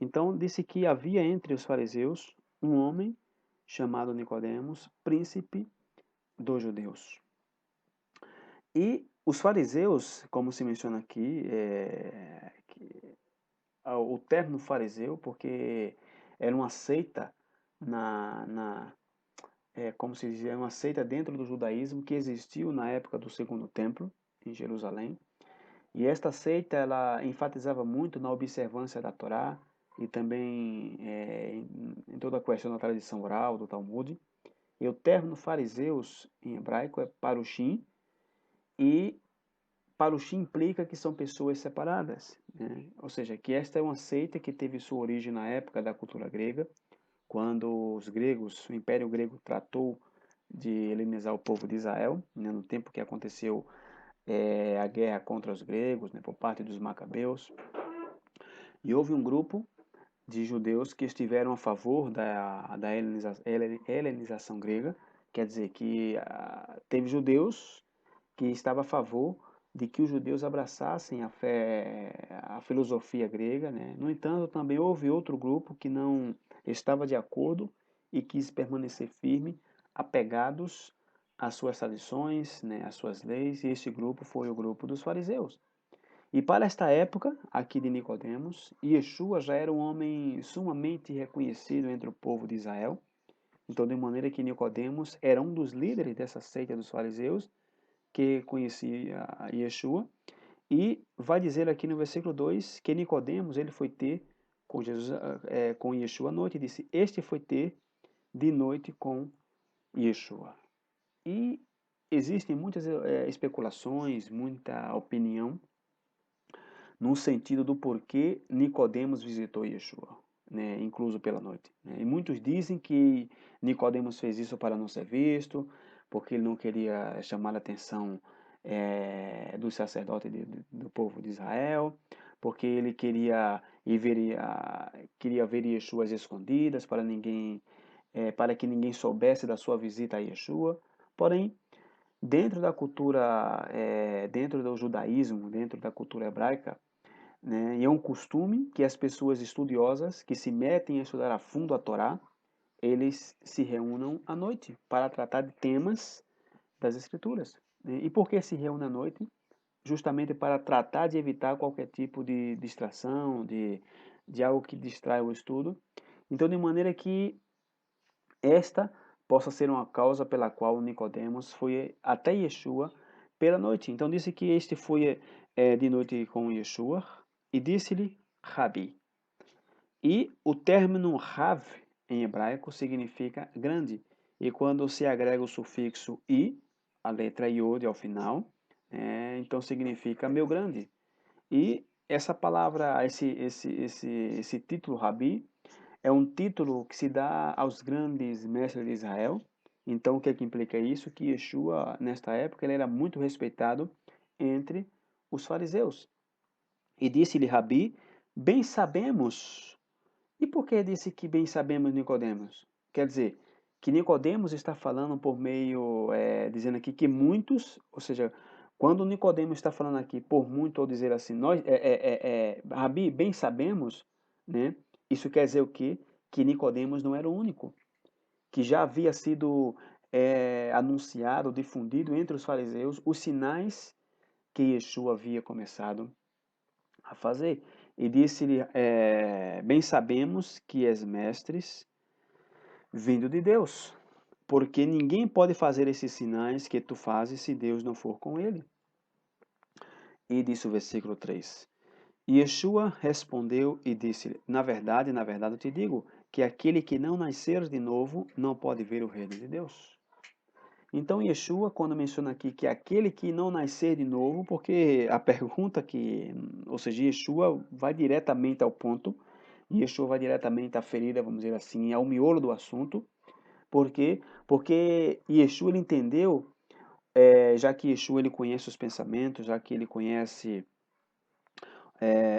Então disse que havia entre os fariseus um homem chamado Nicodemos, príncipe dos judeus. E os fariseus, como se menciona aqui, o termo fariseu, porque era uma seita como se dizia, uma seita dentro do judaísmo que existiu na época do Segundo Templo, em Jerusalém. E esta seita, ela enfatizava muito na observância da Torá e também em toda a questão da tradição oral, do Talmud. E o termo fariseus, em hebraico, é parushim, e parushim implica que são pessoas separadas, né? Ou seja, que esta é uma seita que teve sua origem na época da cultura grega, quando os gregos, o Império Grego tratou de helenizar o povo de Israel, né, no tempo que aconteceu a guerra contra os gregos, né, por parte dos macabeus. E houve um grupo de judeus que estiveram a favor da helenização grega, quer dizer que teve judeus que estavam a favor de que os judeus abraçassem a fé, a filosofia grega, né? No entanto, também houve outro grupo que não estava de acordo e quis permanecer firme, apegados às suas tradições, né, às suas leis, e esse grupo foi o grupo dos fariseus. E para esta época, aqui de Nicodemos, Yeshua já era um homem sumamente reconhecido entre o povo de Israel. Então, de maneira que Nicodemos era um dos líderes dessa seita dos fariseus, que conhecia Yeshua, e vai dizer aqui no versículo 2 que Nicodemos ele foi ter com Jesus, com Yeshua à noite, e disse: Este foi ter de noite com Yeshua. E existem muitas especulações, muita opinião no sentido do porquê Nicodemos visitou Yeshua, né, incluso pela noite, né? E muitos dizem que Nicodemos fez isso para não ser visto, porque ele não queria chamar a atenção dos sacerdotes do povo de Israel, porque ele queria ver Yeshua às escondidas para que ninguém soubesse da sua visita a Yeshua. Porém, dentro da cultura, dentro do judaísmo, dentro da cultura hebraica, né? E é um costume que as pessoas estudiosas que se metem a estudar a fundo a Torá, eles se reúnam à noite para tratar de temas das Escrituras, né? E por que se reúnem à noite? Justamente para tratar de evitar qualquer tipo de distração, de algo que distrai o estudo. Então, de maneira que esta possa ser uma causa pela qual Nicodemos foi até Yeshua pela noite. Então disse que este foi de noite com Yeshua e disse-lhe Rabi. E o término Rav em hebraico significa grande. E quando se agrega o sufixo i, a letra iod ao final, então significa meu grande. E essa palavra, esse título Rabi, é um título que se dá aos grandes mestres de Israel. Então, o que é que implica isso? Que Yeshua, nesta época, ele era muito respeitado entre os fariseus. E disse-lhe Rabi, bem sabemos. E por que disse que bem sabemos Nicodemos? Quer dizer, que Nicodemos está falando por meio, dizendo aqui que muitos, ou seja, quando Nicodemos está falando aqui por muito, ou dizer assim, nós, Rabi, bem sabemos, né? Isso quer dizer o quê? Que Nicodemos não era o único, que já havia sido anunciado, difundido entre os fariseus os sinais que Yeshua havia começado a fazer. E disse-lhe, bem sabemos que és mestres vindo de Deus, porque ninguém pode fazer esses sinais que tu fazes se Deus não for com ele. E disse o versículo 3. E Yeshua respondeu e disse-lhe, na verdade eu te digo, que aquele que não nascer de novo não pode ver o reino de Deus. Então, Yeshua, quando menciona aqui que aquele que não nascer de novo, porque a pergunta que, ou seja, Yeshua vai diretamente ao ponto, Yeshua vai diretamente à ferida, vamos dizer assim, ao miolo do assunto. Por quê? Porque Yeshua ele entendeu, já que Yeshua ele conhece os pensamentos, já que ele conhece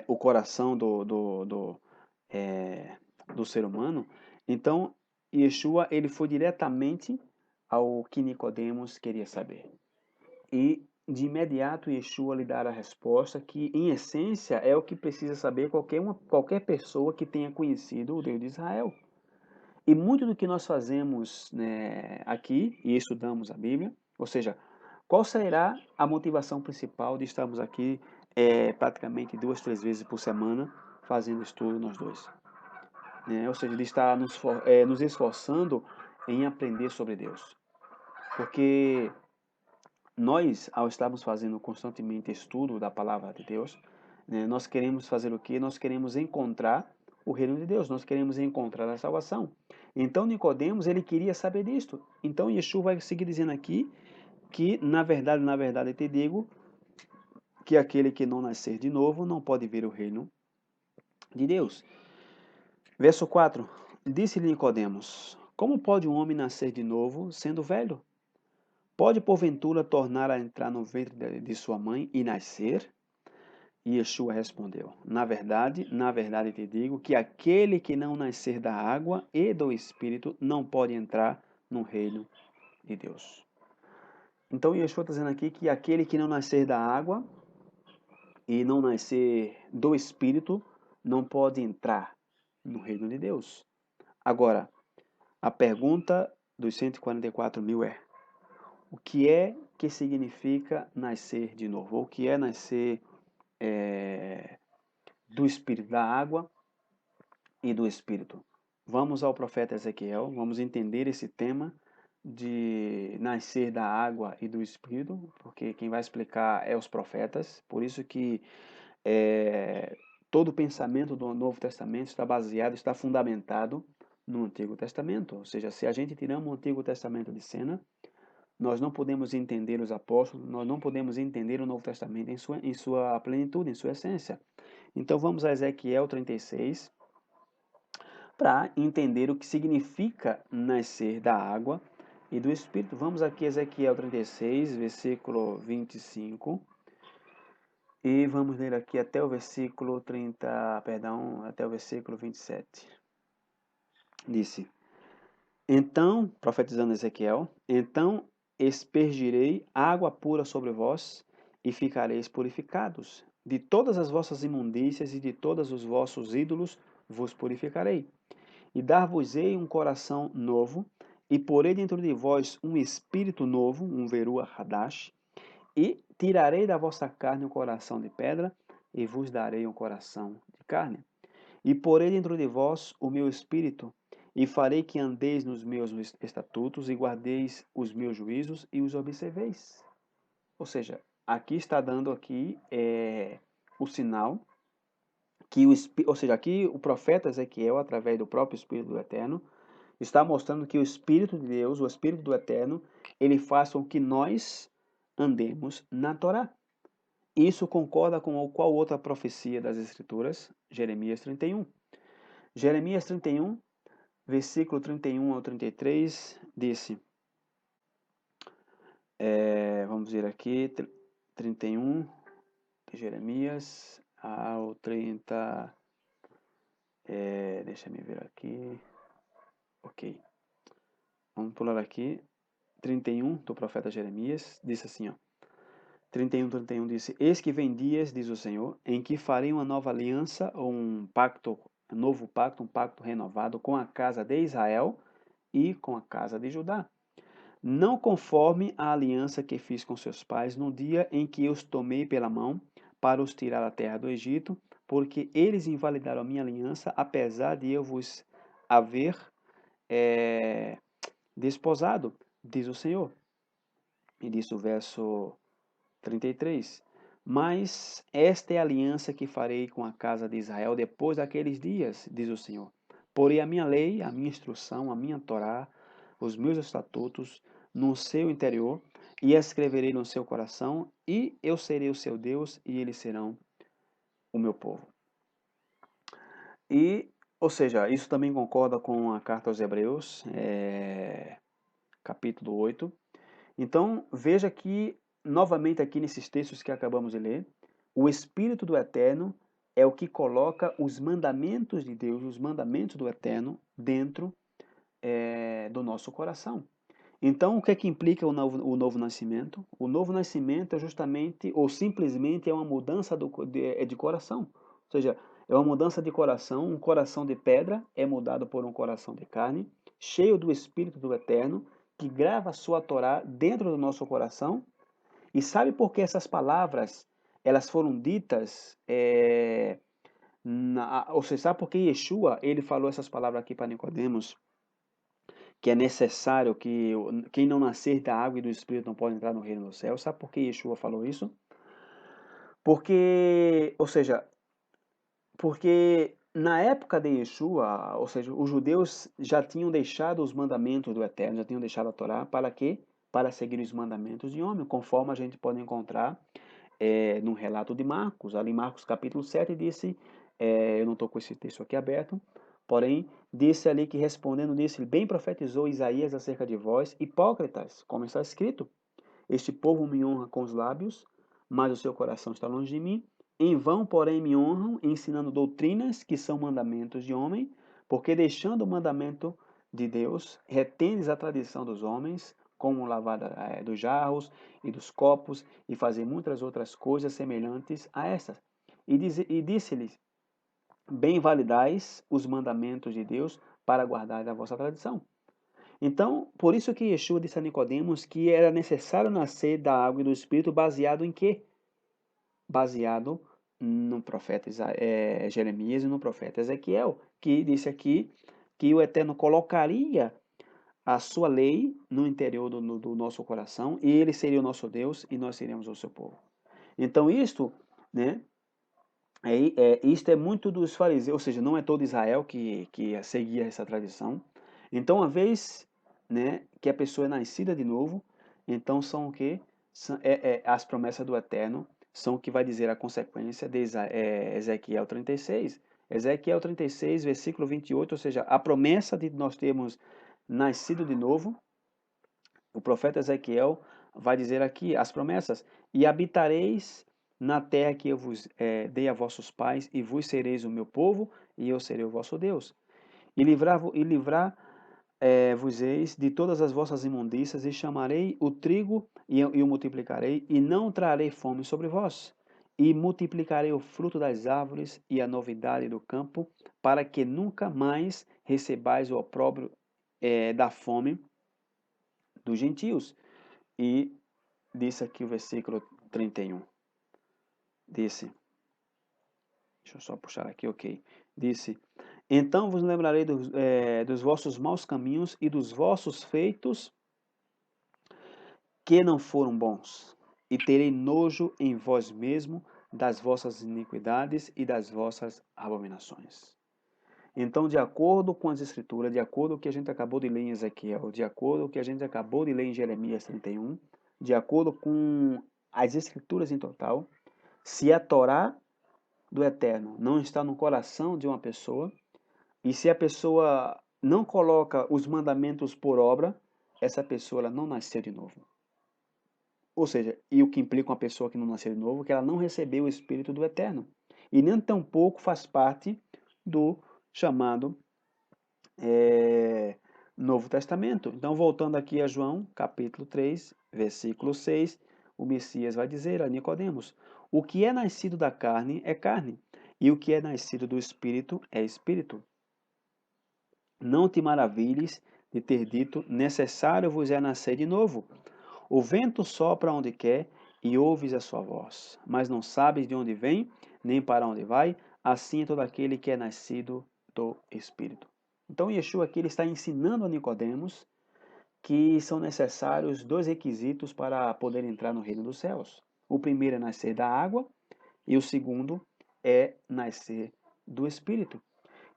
o coração do ser humano, então Yeshua ele foi diretamente ao que Nicodemos queria saber. E de imediato Yeshua lhe dar a resposta que, em essência, é o que precisa saber qualquer pessoa que tenha conhecido o Deus de Israel. E muito do que nós fazemos, né, aqui, e estudamos a Bíblia, ou seja, qual será a motivação principal de estarmos aqui praticamente 2, 3 vezes por semana fazendo estudo nós dois? Né? Ou seja, de estar nos esforçando em aprender sobre Deus. Porque nós, ao estarmos fazendo constantemente estudo da palavra de Deus, né, nós queremos fazer o quê? Nós queremos encontrar o reino de Deus, nós queremos encontrar a salvação. Então Nicodemos, ele queria saber disto. Então Yeshua vai seguir dizendo aqui que, na verdade, eu te digo que aquele que não nascer de novo não pode ver o reino de Deus. Verso 4. Disse-lhe Nicodemos: Como pode um homem nascer de novo, sendo velho? Pode, porventura, tornar a entrar no ventre de sua mãe e nascer? E Yeshua respondeu: na verdade te digo que aquele que não nascer da água e do Espírito não pode entrar no reino de Deus. Então Yeshua está dizendo aqui que aquele que não nascer da água e não nascer do Espírito não pode entrar no reino de Deus. Agora, a pergunta dos 144 mil é: o que é que significa nascer de novo? O que é nascer do Espírito, da água e do Espírito? Vamos ao profeta Ezequiel, vamos entender esse tema de nascer da água e do Espírito, porque quem vai explicar é os profetas, por isso que todo o pensamento do Novo Testamento está baseado, está fundamentado no Antigo Testamento. Ou seja, se a gente tiramos o Antigo Testamento de cena, nós não podemos entender os apóstolos, nós não podemos entender o Novo Testamento em sua plenitude, em sua essência. Então vamos a Ezequiel 36 para entender o que significa nascer da água e do Espírito. Vamos aqui a Ezequiel 36, versículo 25. E vamos ler aqui até o versículo 30, perdão, até o versículo 27. Disse: Então, profetizando Ezequiel, então espergirei água pura sobre vós e ficareis purificados. De todas as vossas imundícias e de todos os vossos ídolos vos purificarei. E dar-vos-ei um coração novo, e porei dentro de vós um espírito novo, um Veruah Hadash, e tirarei da vossa carne um coração de pedra, e vos darei um coração de carne. E porei dentro de vós o meu espírito, e farei que andeis nos meus estatutos, e guardeis os meus juízos, e os observeis. Ou seja, aqui está dando aqui o sinal que ou seja, aqui o profeta Ezequiel, através do próprio Espírito do Eterno, está mostrando que o Espírito de Deus, o Espírito do Eterno, ele faz com que nós andemos na Torá. Isso concorda com qual outra profecia das Escrituras? Jeremias 31. Jeremias 31, versículo 31 ao 33, disse, vamos ver aqui, 31 de Jeremias ao 30, deixa eu ver aqui, ok, vamos pular aqui, 31 do profeta Jeremias, disse assim, ó, 31 disse, Eis que vem dias, diz o Senhor, em que farei uma nova aliança, ou um novo pacto, um pacto renovado com a casa de Israel e com a casa de Judá. Não conforme a aliança que fiz com seus pais no dia em que eu os tomei pela mão para os tirar da terra do Egito, porque eles invalidaram a minha aliança, apesar de eu vos haver desposado, diz o Senhor. E disse o verso 33. Mas esta é a aliança que farei com a casa de Israel depois daqueles dias, diz o Senhor. Porei a minha lei, a minha instrução, a minha Torá, os meus estatutos no seu interior e escreverei no seu coração, e eu serei o seu Deus e eles serão o meu povo. E, ou seja, isso também concorda com a carta aos Hebreus, capítulo 8. Então, veja que, novamente aqui nesses textos que acabamos de ler, o Espírito do Eterno é o que coloca os mandamentos de Deus, os mandamentos do Eterno, dentro do nosso coração. Então, o que implica o novo nascimento? O novo nascimento é justamente, ou simplesmente, é uma mudança de coração. Ou seja, é uma mudança de coração, um coração de pedra é mudado por um coração de carne, cheio do Espírito do Eterno, que grava a sua Torá dentro do nosso coração. E sabe por que essas palavras elas foram ditas? Ou seja, sabe por que Yeshua ele falou essas palavras aqui para Nicodemos? Que é necessário que quem não nascer da água e do Espírito não pode entrar no reino do céu. Sabe por que Yeshua falou isso? Porque, ou seja, porque na época de Yeshua, ou seja, os judeus já tinham deixado os mandamentos do Eterno, já tinham deixado a Torá, para quê? Para seguir os mandamentos de homem, conforme a gente pode encontrar no relato de Marcos. Ali em Marcos capítulo 7 disse, eu não estou com esse texto aqui aberto, porém, disse ali que respondendo disse, bem profetizou Isaías acerca de vós, hipócritas, como está escrito, este povo me honra com os lábios, mas o seu coração está longe de mim. Em vão, porém, me honram, ensinando doutrinas que são mandamentos de homem, porque deixando o mandamento de Deus, retendes a tradição dos homens, como lavar dos jarros e dos copos, e fazer muitas outras coisas semelhantes a estas. E disse-lhes, bem validais os mandamentos de Deus para guardar a vossa tradição. Então, por isso que Yeshua disse a Nicodemos que era necessário nascer da água e do Espírito baseado em quê? Baseado no profeta Jeremias e no profeta Ezequiel, que disse aqui que o Eterno colocaria a sua lei no interior do nosso coração e ele seria o nosso Deus e nós seríamos o seu povo. Então, isto, né, isto é muito dos fariseus, ou seja, não é todo Israel que seguia essa tradição. Então, uma vez, né, que a pessoa é nascida de novo, então são o quê? As promessas do Eterno são o que vai dizer a consequência de Ezequiel 36. Ezequiel 36, versículo 28, ou seja, a promessa de nós termos nascido de novo, o profeta Ezequiel vai dizer aqui as promessas: e habitareis na terra que eu vos dei a vossos pais, e vos sereis o meu povo, e eu serei o vosso Deus. E livrar-vos-eis de todas as vossas imundícias, e chamarei o trigo e o multiplicarei, e não trarei fome sobre vós. E multiplicarei o fruto das árvores e a novidade do campo, para que nunca mais recebais o opróbrio da fome dos gentios. E disse aqui o versículo 31. Disse, deixa eu só puxar aqui, ok. Disse, então vos lembrarei dos vossos maus caminhos e dos vossos feitos que não foram bons, e terei nojo em vós mesmo das vossas iniquidades e das vossas abominações. Então, de acordo com as Escrituras, de acordo com o que a gente acabou de ler em Ezequiel, de acordo com o que a gente acabou de ler em Jeremias 31, de acordo com as Escrituras em total, se a Torá do Eterno não está no coração de uma pessoa, e se a pessoa não coloca os mandamentos por obra, essa pessoa ela não nasceu de novo. Ou seja, e o que implica uma pessoa que não nasceu de novo, que ela não recebeu o Espírito do Eterno. E nem tampouco faz parte do chamado Novo Testamento. Então, voltando aqui a João, capítulo 3, versículo 6, o Messias vai dizer a Nicodemos: o que é nascido da carne é carne, e o que é nascido do Espírito é Espírito. Não te maravilhes de ter dito: necessário vos é nascer de novo. O vento sopra onde quer e ouves a sua voz, mas não sabes de onde vem, nem para onde vai. Assim é todo aquele que é nascido do Espírito. Então, Yeshua aqui ele está ensinando a Nicodemos que são necessários dois requisitos para poder entrar no reino dos céus. O primeiro é nascer da água e o segundo é nascer do Espírito.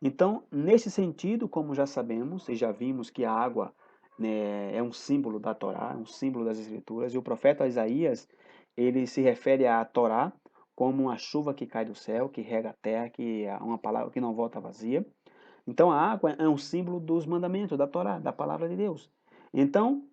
Então, nesse sentido, como já sabemos e já vimos que a água, né, é um símbolo da Torá, é um símbolo das Escrituras, e o profeta Isaías, ele se refere à Torá como uma chuva que cai do céu, que rega a terra, que é uma palavra que não volta vazia. Então, a água é um símbolo dos mandamentos, da Torá, da palavra de Deus. Então,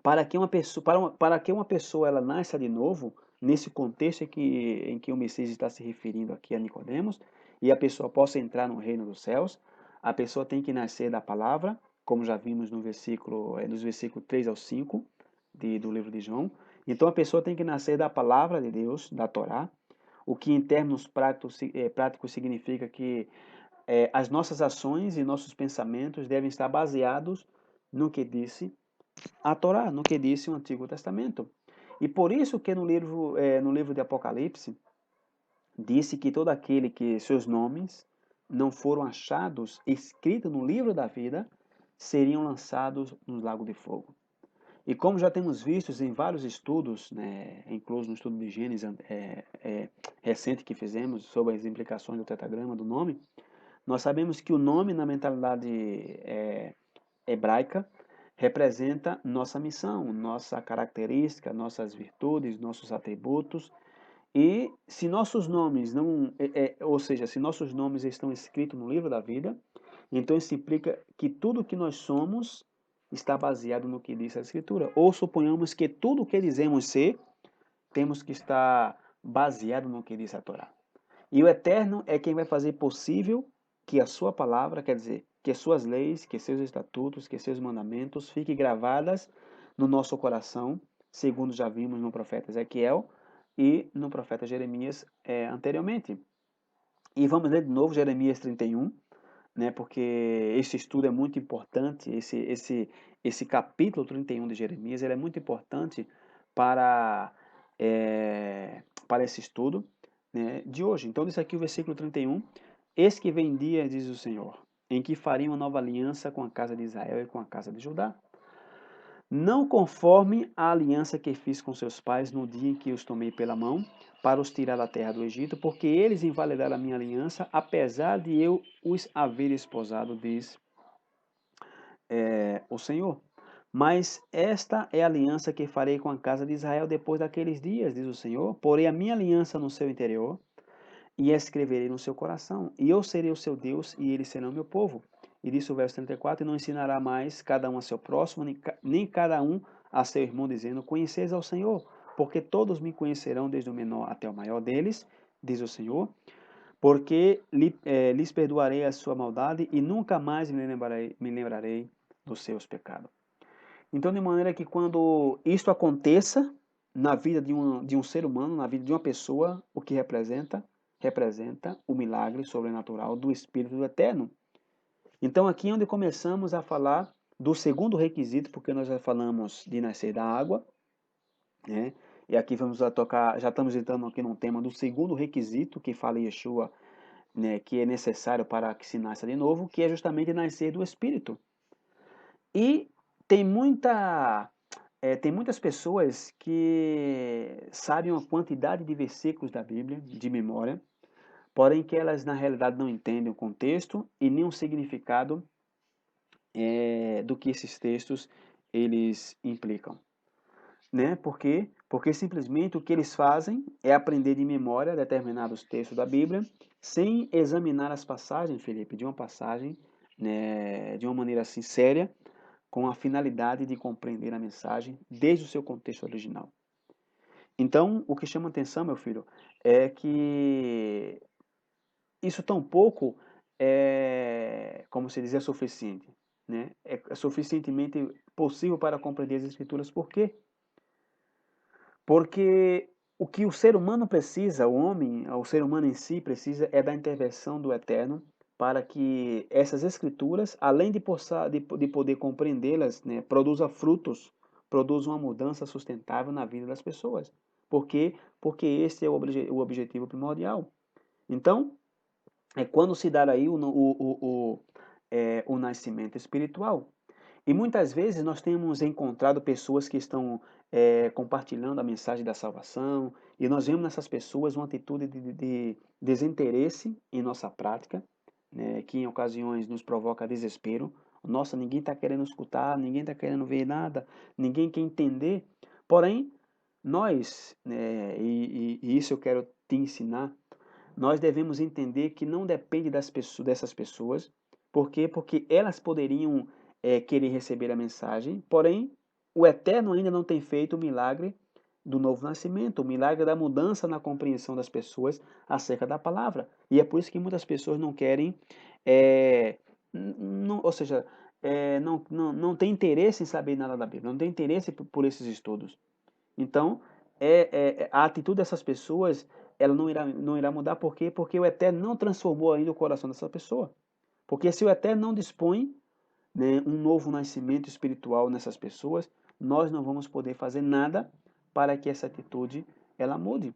para que uma pessoa ela nasça de novo, nesse contexto em que o Messias está se referindo aqui a Nicodemos, e a pessoa possa entrar no reino dos céus, a pessoa tem que nascer da palavra, como já vimos no versículo, nos versículos 3 ao 5 do livro de João. Então a pessoa tem que nascer da palavra de Deus, da Torá, o que em termos práticos significa que as nossas ações e nossos pensamentos devem estar baseados no que disse a Torá, no que disse o Antigo Testamento. E por isso que no livro de Apocalipse, disse que todo aquele que seus nomes não foram achados escritos no livro da vida, seriam lançados no lago de fogo. E como já temos visto em vários estudos, né, incluso no estudo de Gênesis recente que fizemos sobre as implicações do tetragrama, do nome, nós sabemos que o nome na mentalidade hebraica representa nossa missão, nossa característica, nossas virtudes, nossos atributos. E se nossos nomes não, ou seja, se nossos nomes estão escritos no livro da vida, então isso implica que tudo que nós somos está baseado no que diz a Escritura. Ou suponhamos que tudo o que dizemos ser, temos que estar baseado no que diz a Torá. E o Eterno é quem vai fazer possível que a sua palavra, quer dizer, que suas leis, que seus estatutos, que seus mandamentos fiquem gravadas no nosso coração, segundo já vimos no profeta Ezequiel e no profeta Jeremias anteriormente. E vamos ler de novo Jeremias 31, né, porque esse estudo é muito importante, esse capítulo 31 de Jeremias, ele é muito importante para, para esse estudo, né, de hoje. Então, diz aqui o versículo 31, eis que vem dia, diz o Senhor, em que farei uma nova aliança com a casa de Israel e com a casa de Judá, não conforme a aliança que fiz com seus pais no dia em que os tomei pela mão para os tirar da terra do Egito, porque eles invalidaram a minha aliança, apesar de eu os haver esposado, diz o Senhor. Mas esta é a aliança que farei com a casa de Israel depois daqueles dias, diz o Senhor. Porei a minha aliança no seu interior e a escreverei no seu coração. E eu serei o seu Deus e eles serão meu povo. E disse o verso 34, e não ensinará mais cada um a seu próximo, nem cada um a seu irmão, dizendo, conheceis ao Senhor, porque todos me conhecerão, desde o menor até o maior deles, diz o Senhor, porque lhes perdoarei a sua maldade e nunca mais me lembrarei dos seus pecados. Então, de maneira que quando isto aconteça na vida de um ser humano, na vida de uma pessoa, o que representa? Representa o milagre sobrenatural do Espírito do Eterno. Então, aqui é onde começamos a falar do segundo requisito, porque nós já falamos de nascer da água, né? E aqui vamos a tocar, já estamos entrando aqui num tema do segundo requisito que fala Yeshua, né, que é necessário para que se nasça de novo, que é justamente nascer do Espírito. E tem tem muitas pessoas que sabem uma quantidade de versículos da Bíblia de memória, porém que elas na realidade não entendem o contexto e nem o significado do que esses textos eles implicam, né? Por quê? Porque simplesmente o que eles fazem é aprender de memória determinados textos da Bíblia, sem examinar as passagens, Felipe, de uma passagem, né, de uma maneira assim séria, com a finalidade de compreender a mensagem desde o seu contexto original. Então, o que chama atenção, meu filho, é que isso tampouco como se diz, é suficiente, né? É suficientemente possível para compreender as Escrituras. Por quê? Porque o que o ser humano precisa, o ser humano em si precisa é da intervenção do Eterno para que essas escrituras, além de poder compreendê-las, né, produza frutos, produza uma mudança sustentável na vida das pessoas. Por quê? Porque esse é o objetivo primordial. Então, é quando se dá aí o nascimento espiritual. E muitas vezes nós temos encontrado pessoas que estão compartilhando a mensagem da salvação, e nós vemos nessas pessoas uma atitude de desinteresse em nossa prática, né, que em ocasiões nos provoca desespero. Nossa, ninguém está querendo escutar, ninguém está querendo ver nada, ninguém quer entender. Porém, nós, né, e isso eu quero te ensinar, nós devemos entender que não depende dessas pessoas. Por quê? Porque elas poderiam querer receber a mensagem, porém, o Eterno ainda não tem feito o milagre do novo nascimento, o milagre da mudança na compreensão das pessoas acerca da palavra. E é por isso que muitas pessoas não querem, ou seja, não tem interesse em saber nada da Bíblia, não tem interesse por esses estudos. Então, a atitude dessas pessoas, ela não irá mudar, por quê? Porque o Eterno não transformou ainda o coração dessa pessoa. Porque se o Eterno não dispõe, né, um novo nascimento espiritual nessas pessoas, nós não vamos poder fazer nada para que essa atitude ela mude.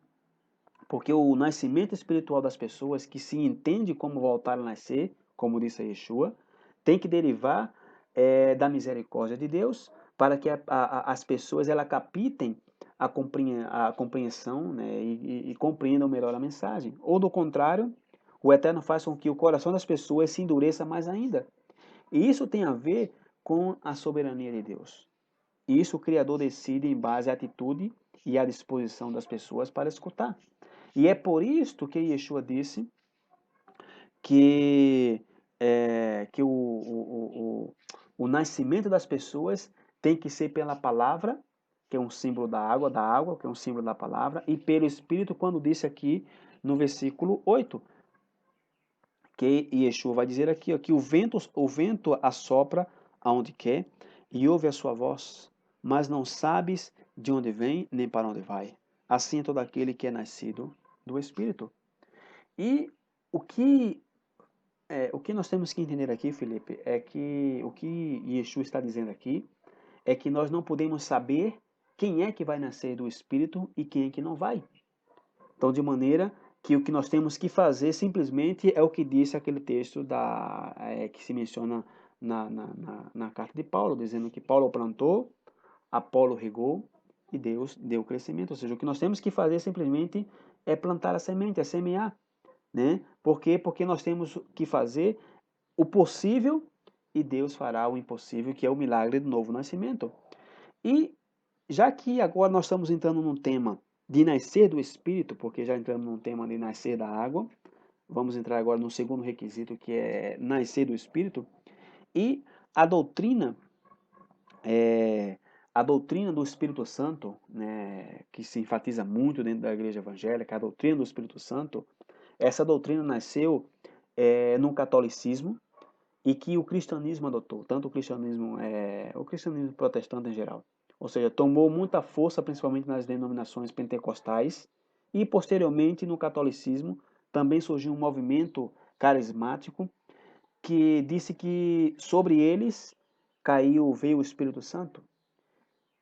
Porque o nascimento espiritual das pessoas que se entende como voltar a nascer, como disse a Yeshua, tem que derivar da misericórdia de Deus para que as pessoas ela captem a compreensão, né, e compreendam melhor a mensagem. Ou do contrário, o Eterno faz com que o coração das pessoas se endureça mais ainda. E isso tem a ver com a soberania de Deus. Isso o Criador decide em base à atitude e à disposição das pessoas para escutar. E é por isto que Yeshua disse que, o nascimento das pessoas tem que ser pela palavra, que é um símbolo da água, que é um símbolo da palavra, e pelo Espírito, quando disse aqui no versículo 8, que Yeshua vai dizer aqui, ó, que o vento assopra aonde quer e ouve a sua voz, mas não sabes de onde vem nem para onde vai. Assim é todo aquele que é nascido do Espírito. E o que, o que nós temos que entender aqui, Felipe, é que o que Yeshua está dizendo aqui é que nós não podemos saber quem é que vai nascer do Espírito e quem é que não vai. Então, de maneira que o que nós temos que fazer simplesmente é o que disse aquele texto que se menciona na carta de Paulo, dizendo que Paulo plantou, Apolo regou e Deus deu o crescimento. Ou seja, o que nós temos que fazer simplesmente é plantar a semente, é semear. Né? Por quê? Porque nós temos que fazer o possível e Deus fará o impossível, que é o milagre do novo nascimento. E já que agora nós estamos entrando num tema de nascer do Espírito, porque já entramos num tema de nascer da água, vamos entrar agora no segundo requisito, que é nascer do Espírito. E a doutrina, é, a doutrina do Espírito Santo, né, que se enfatiza muito dentro da igreja evangélica, a doutrina do Espírito Santo, essa doutrina nasceu no catolicismo e que o cristianismo adotou, tanto o cristianismo protestante em geral. Ou seja, tomou muita força, principalmente nas denominações pentecostais, e posteriormente no catolicismo também surgiu um movimento carismático que disse que sobre eles veio o Espírito Santo.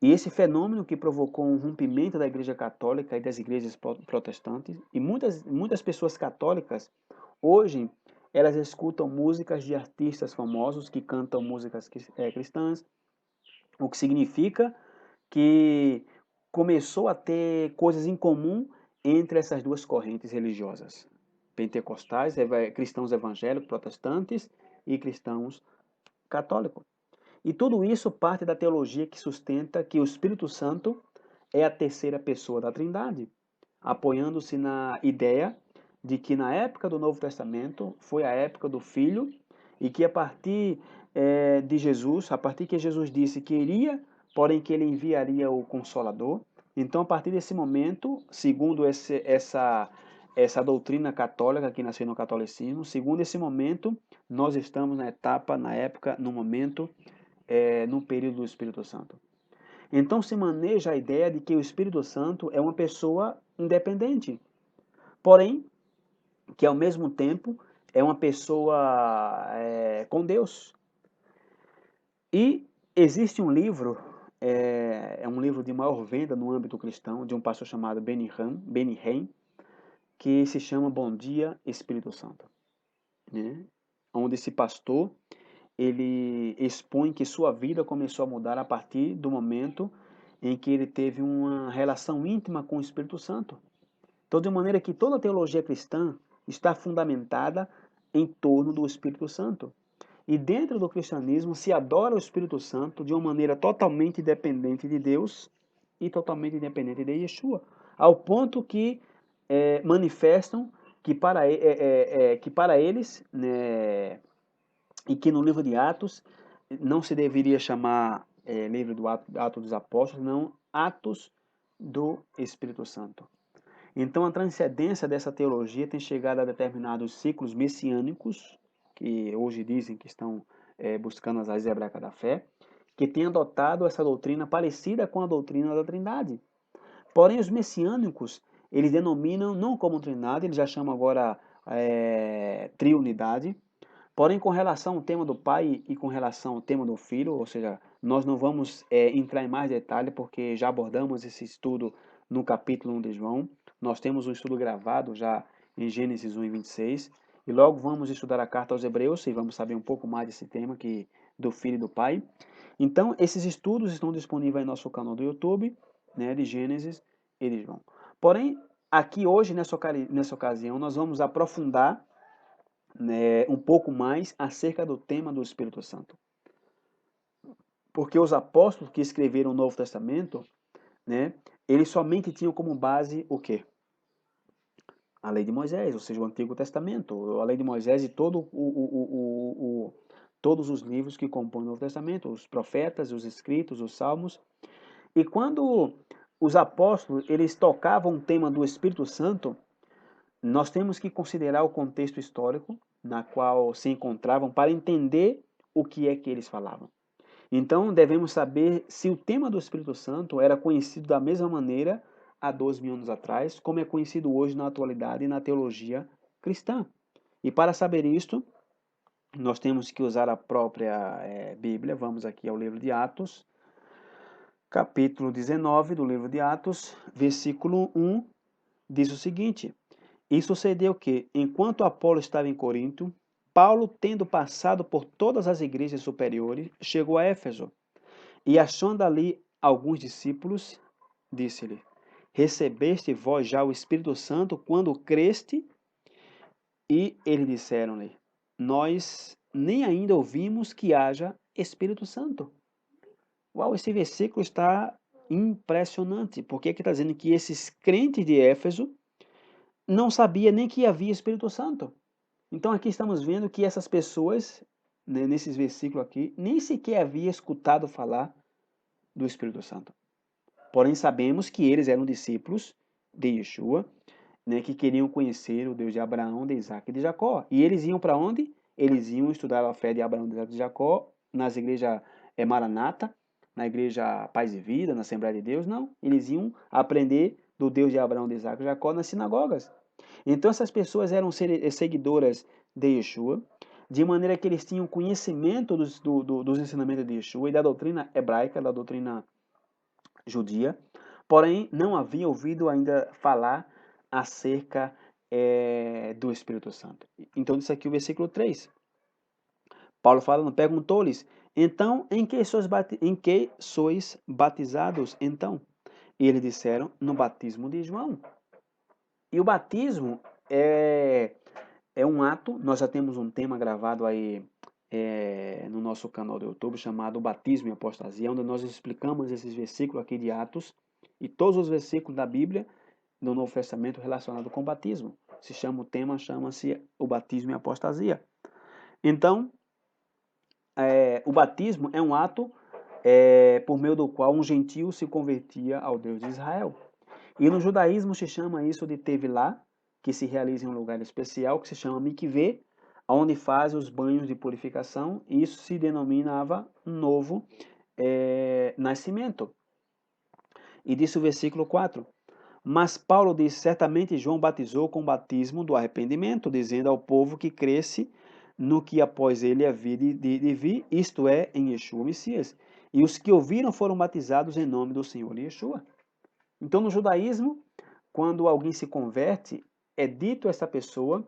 E esse fenômeno que provocou um rompimento da Igreja Católica e das igrejas protestantes, e muitas pessoas católicas, hoje, elas escutam músicas de artistas famosos que cantam músicas cristãs, o que significa que começou a ter coisas em comum entre essas duas correntes religiosas, pentecostais, cristãos evangélicos, protestantes e cristãos católicos. E tudo isso parte da teologia que sustenta que o Espírito Santo é a terceira pessoa da Trindade, apoiando-se na ideia de que na época do Novo Testamento foi a época do Filho e que a partir de Jesus, a partir que Jesus disse que iria, porém que ele enviaria o Consolador, então a partir desse momento, segundo essa doutrina católica que nasceu no catolicismo, segundo esse momento, nós estamos na época, no momento no período do Espírito Santo. Então se maneja a ideia de que o Espírito Santo é uma pessoa independente, porém que ao mesmo tempo é uma pessoa com Deus. E existe um livro, é um livro de maior venda no âmbito cristão, de um pastor chamado Benny Hinn, que se chama Bom Dia Espírito Santo, né? Onde esse pastor ele expõe que sua vida começou a mudar a partir do momento em que ele teve uma relação íntima com o Espírito Santo. Então, de maneira que toda a teologia cristã está fundamentada em torno do Espírito Santo. E dentro do cristianismo se adora o Espírito Santo de uma maneira totalmente dependente de Deus e totalmente independente de Yeshua, ao ponto que manifestam que para eles, né, e que no livro de Atos não se deveria chamar livro do Atos dos Apóstolos, não Atos do Espírito Santo. Então a transcendência dessa teologia tem chegado a determinados ciclos messiânicos, que hoje dizem que estão buscando as raízes hebraicas da fé, que têm adotado essa doutrina parecida com a doutrina da Trindade. Porém, os messiânicos, eles denominam não como Trindade, eles já chamam agora triunidade. Porém, com relação ao tema do Pai e com relação ao tema do Filho, ou seja, nós não vamos entrar em mais detalhe, porque já abordamos esse estudo no capítulo 1 de João. Nós temos um estudo gravado já em Gênesis 1 e 26, e logo vamos estudar a carta aos Hebreus e vamos saber um pouco mais desse tema do Filho e do Pai. Então, esses estudos estão disponíveis em nosso canal do YouTube, né, de Gênesis e de João. Porém, aqui hoje, nessa ocasião, nós vamos aprofundar, né, um pouco mais acerca do tema do Espírito Santo. Porque os apóstolos que escreveram o Novo Testamento, né, eles somente tinham como base o quê? A lei de Moisés, ou seja, o Antigo Testamento, a lei de Moisés e todos os livros que compõem o Novo Testamento, os profetas, os escritos, os salmos. E quando os apóstolos eles tocavam o tema do Espírito Santo, nós temos que considerar o contexto histórico na qual se encontravam para entender o que é que eles falavam. Então, devemos saber se o tema do Espírito Santo era conhecido da mesma maneira há 2000 anos atrás, como é conhecido hoje na atualidade e na teologia cristã. E para saber isto, nós temos que usar a própria Bíblia. Vamos aqui ao livro de Atos, capítulo 19 do livro de Atos, versículo 1, diz o seguinte: E sucedeu que, enquanto Apolo estava em Corinto, Paulo, tendo passado por todas as igrejas superiores, chegou a Éfeso. E achando ali alguns discípulos, disse-lhe: Recebeste vós já o Espírito Santo quando creste? E eles disseram-lhe: Nós nem ainda ouvimos que haja Espírito Santo. Uau, esse versículo está impressionante, porque aqui está dizendo que esses crentes de Éfeso não sabiam nem que havia Espírito Santo. Então aqui estamos vendo que essas pessoas, né, nesses versículos aqui, nem sequer havia escutado falar do Espírito Santo. Porém sabemos que eles eram discípulos de Yeshua, né, que queriam conhecer o Deus de Abraão, de Isaac e de Jacó. E eles iam para onde? Eles iam estudar a fé de Abraão, de Isaac e de Jacó nas igrejas Maranata, na igreja Paz e Vida, na Assembleia de Deus. Não, eles iam aprender do Deus de Abraão, de Isaac e de Jacó nas sinagogas. Então essas pessoas eram seguidoras de Yeshua, de maneira que eles tinham conhecimento dos ensinamentos de Yeshua e da doutrina hebraica, da doutrina judia, porém não havia ouvido ainda falar acerca do Espírito Santo. Então, diz aqui o versículo 3. Paulo falando, perguntou-lhes, então, em que sois batizados, então? E eles disseram, no batismo de João. E o batismo é um ato, nós já temos um tema gravado aí no nosso canal do YouTube chamado Batismo e Apostasia, onde nós explicamos esses versículos aqui de Atos e todos os versículos da Bíblia no Novo Testamento relacionado com o batismo. O tema chama-se o batismo e a apostasia. Então, o batismo é um ato por meio do qual um gentio se convertia ao Deus de Israel. E no judaísmo se chama isso de Tevilá, que se realiza em um lugar especial, que se chama mikveh, onde faz os banhos de purificação, e isso se denominava um novo nascimento. E disse o versículo 4, mas Paulo diz, certamente João batizou com o batismo do arrependimento, dizendo ao povo que cresce no que após ele havia de vir, isto é, em Yeshua Messias. E os que ouviram foram batizados em nome do Senhor Yeshua. Então, no judaísmo, quando alguém se converte, é dito a essa pessoa,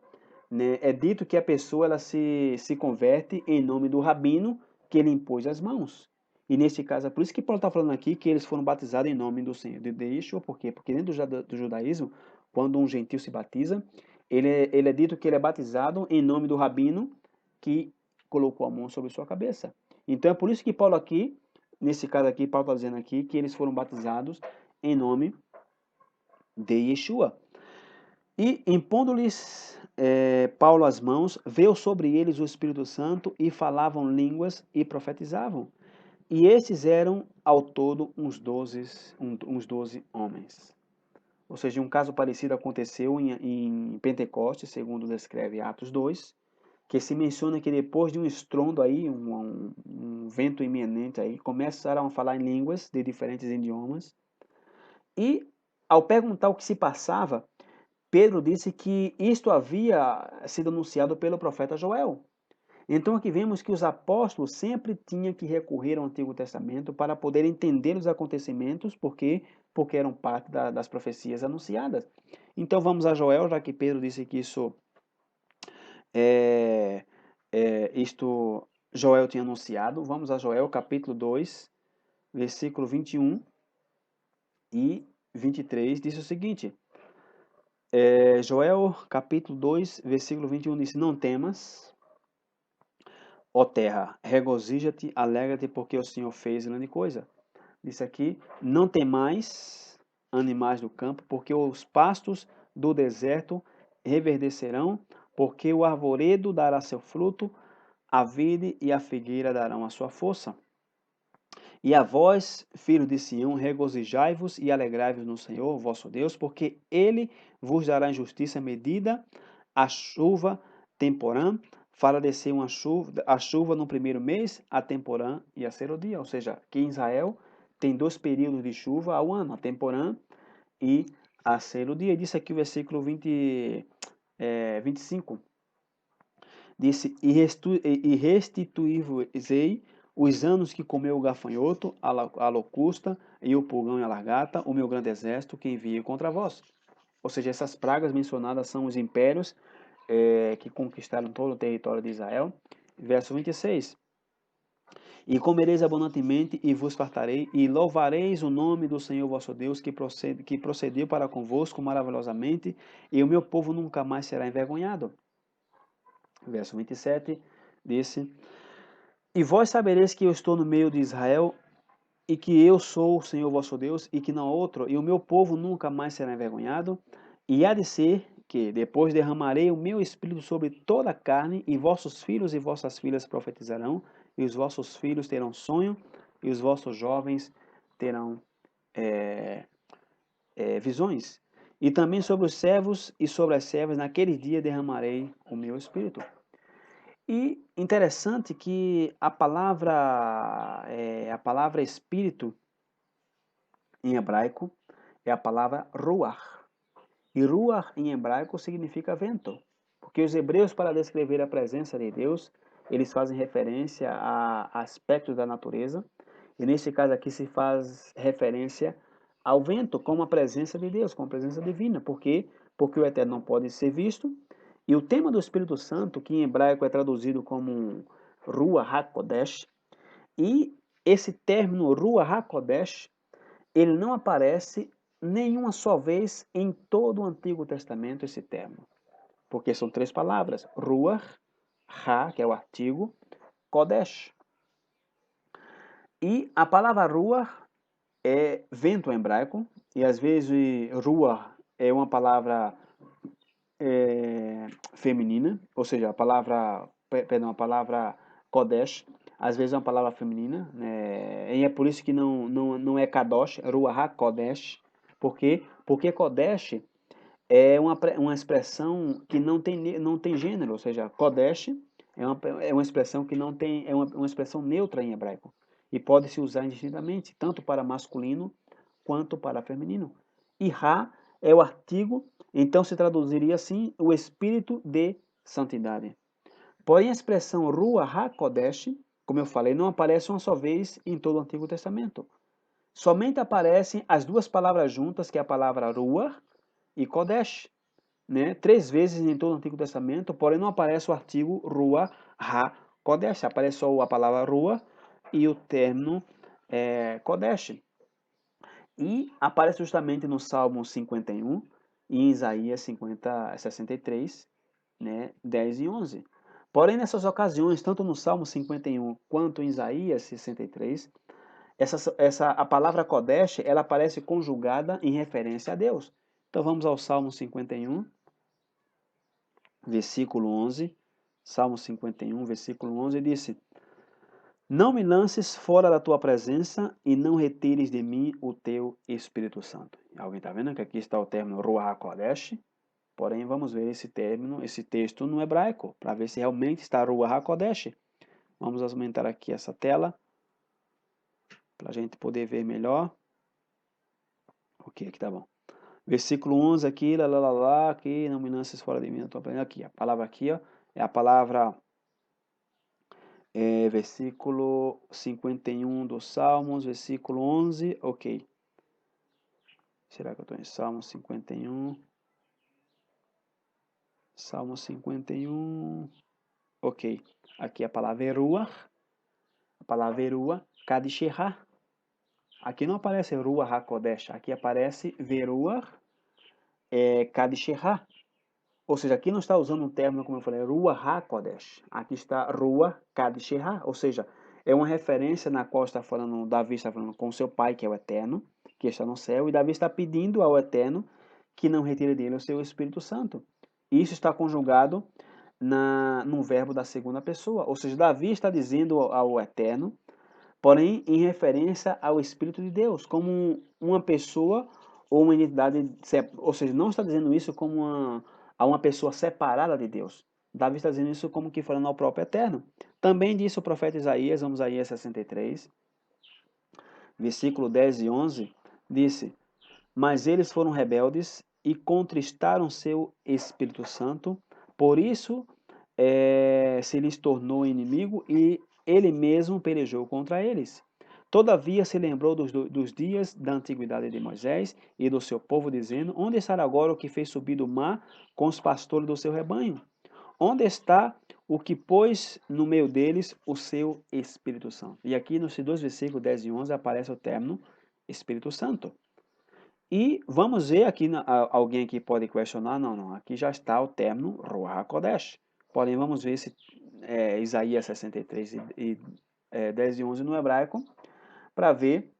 né, é dito que a pessoa ela se converte em nome do rabino que ele impôs as mãos. E neste caso, é por isso que Paulo está falando aqui que eles foram batizados em nome do Senhor, de Yeshua. Por quê? Porque dentro do judaísmo, quando um gentil se batiza, ele é dito que ele é batizado em nome do rabino que colocou a mão sobre sua cabeça. Então é por isso que Paulo aqui, nesse caso aqui, Paulo está dizendo aqui que eles foram batizados em nome de Yeshua. E impondo-lhes Paulo as mãos, veio sobre eles o Espírito Santo e falavam línguas e profetizavam. E estes eram, ao todo, uns 12 homens. Ou seja, um caso parecido aconteceu em Pentecostes, segundo descreve Atos 2, que se menciona que depois de um estrondo aí, um vento iminente aí, começaram a falar em línguas de diferentes idiomas. E, ao perguntar o que se passava, Pedro disse que isto havia sido anunciado pelo profeta Joel. Então aqui vemos que os apóstolos sempre tinham que recorrer ao Antigo Testamento para poder entender os acontecimentos, porque eram parte das profecias anunciadas. Então vamos a Joel, já que Pedro disse que é, isto Joel tinha anunciado. Vamos a Joel capítulo 2, versículo 21 e 23, diz o seguinte. Joel capítulo 2, versículo 21 diz: Não temas, ó terra, regozija-te, alegra-te, porque o Senhor fez grande coisa. Disse aqui: Não temais, animais do campo, porque os pastos do deserto reverdecerão, porque o arvoredo dará seu fruto, a vide e a figueira darão a sua força. E a vós, filhos de Sião, regozijai-vos e alegrai-vos no Senhor, vosso Deus, porque ele vos dará em justiça medida, a chuva temporã, fará descer a chuva no primeiro mês, a temporã e a serodia. Ou seja, que em Israel tem 2 períodos de chuva ao ano, a temporã e a serodia. Disse aqui o versículo 25. Disse, e restituí-vos-ei os anos que comeu o gafanhoto, a locusta e o pulgão e a largata, o meu grande exército que envio contra vós. Ou seja, essas pragas mencionadas são os impérios que conquistaram todo o território de Israel. Verso 26. E comereis abundantemente e vos fartarei, e louvareis o nome do Senhor vosso Deus, que procedeu para convosco maravilhosamente, e o meu povo nunca mais será envergonhado. Verso 27 disse: E vós sabereis que eu estou no meio de Israel, e que eu sou o Senhor vosso Deus, e que não há outro, e o meu povo nunca mais será envergonhado. E há de ser que depois derramarei o meu espírito sobre toda a carne, e vossos filhos e vossas filhas profetizarão, e os vossos filhos terão sonho, e os vossos jovens terão visões. E também sobre os servos e sobre as servas, naquele dia derramarei o meu espírito. E interessante que a palavra espírito em hebraico é a palavra ruach. E ruach em hebraico significa vento. Porque os hebreus, para descrever a presença de Deus, eles fazem referência a aspectos da natureza. E nesse caso aqui se faz referência ao vento como a presença de Deus, como a presença divina. Por quê? Porque o eterno não pode ser visto. E o tema do Espírito Santo, que em hebraico é traduzido como Ruach HaKodesh, e esse término Ruach HaKodesh, ele não aparece nenhuma só vez em todo o Antigo Testamento, esse termo. Porque são 3 palavras: Ruach, Ha, que é o artigo, Kodesh. E a palavra Ruach é vento em hebraico, e às vezes Ruach é uma palavra feminina, ou seja, a palavra Kodesh, às vezes é uma palavra feminina, né? E é por isso que não é Kadosh, é Ruach HaKodesh. Por quê? Porque Kodesh é uma expressão que não tem gênero, ou seja, Kodesh é uma expressão que não tem, é uma expressão neutra em hebraico. E pode se usar indistintamente, tanto para masculino quanto para feminino. E Ra é o artigo, então se traduziria assim, o espírito de santidade. Porém, a expressão Ruach HaKodesh, como eu falei, não aparece uma só vez em todo o Antigo Testamento. Somente aparecem as 2 palavras juntas, que é a palavra Ruach e Kodesh, né? 3 vezes em todo o Antigo Testamento, porém não aparece o artigo Ruach HaKodesh, aparece só a palavra Ruach e o termo Kodesh. E aparece justamente no Salmo 51 e em Isaías 63, né, 10 e 11. Porém, nessas ocasiões, tanto no Salmo 51 quanto em Isaías 63, a palavra Kodesh, ela aparece conjugada em referência a Deus. Então vamos ao Salmo 51, versículo 11. Salmo 51, versículo 11, disse: Não me lances fora da tua presença e não retires de mim o teu Espírito Santo. Alguém está vendo que aqui está o termo Ruach HaKodesh, Porém, vamos ver esse término, esse texto no hebraico, para ver se realmente está Ruach HaKodesh. Vamos aumentar aqui essa tela, para a gente poder ver melhor. Ok, aqui tá bom. Versículo 11 aqui, lá, aqui, não me lances fora de mim, eu estou aprendendo aqui. A palavra aqui, ó, é a palavra, versículo 51 dos Salmos, versículo 11, ok. Será que eu estou em Salmo 51? Salmo 51, ok. Aqui a palavra Ruach, Kadishah. Aqui não aparece Ruach HaKodesh, aqui aparece Veruach Kadishah. Ou seja, aqui não está usando um termo, como eu falei, Ruach HaKodesh. Aqui está Ruach Kadishah, ou seja, é uma referência na qual está falando, Davi está falando com seu pai, que é o Eterno, que está no céu, e Davi está pedindo ao Eterno que não retire dele o seu Espírito Santo. Isso está conjugado no verbo da segunda pessoa. Ou seja, Davi está dizendo ao Eterno, porém em referência ao Espírito de Deus, como uma pessoa ou uma entidade, ou seja, não está dizendo isso como a uma pessoa separada de Deus. Davi está dizendo isso como que falando ao próprio Eterno. Também disse o profeta Isaías, vamos a Isaías 63, versículo 10 e 11, disse: Mas eles foram rebeldes e contristaram seu Espírito Santo, por isso se lhes tornou inimigo e ele mesmo pelejou contra eles. Todavia se lembrou dos dias da antiguidade de Moisés e do seu povo, dizendo: Onde está agora o que fez subir do mar com os pastores do seu rebanho? Onde está o que pôs no meio deles o seu Espírito Santo? E aqui nos dois versículos 10 e 11 aparece o término Espírito Santo. E vamos ver aqui, alguém aqui pode questionar, não, aqui já está o término Ruach HaKodesh. Porém, vamos ver se Isaías 63 e 10 e 11 no hebraico, para ver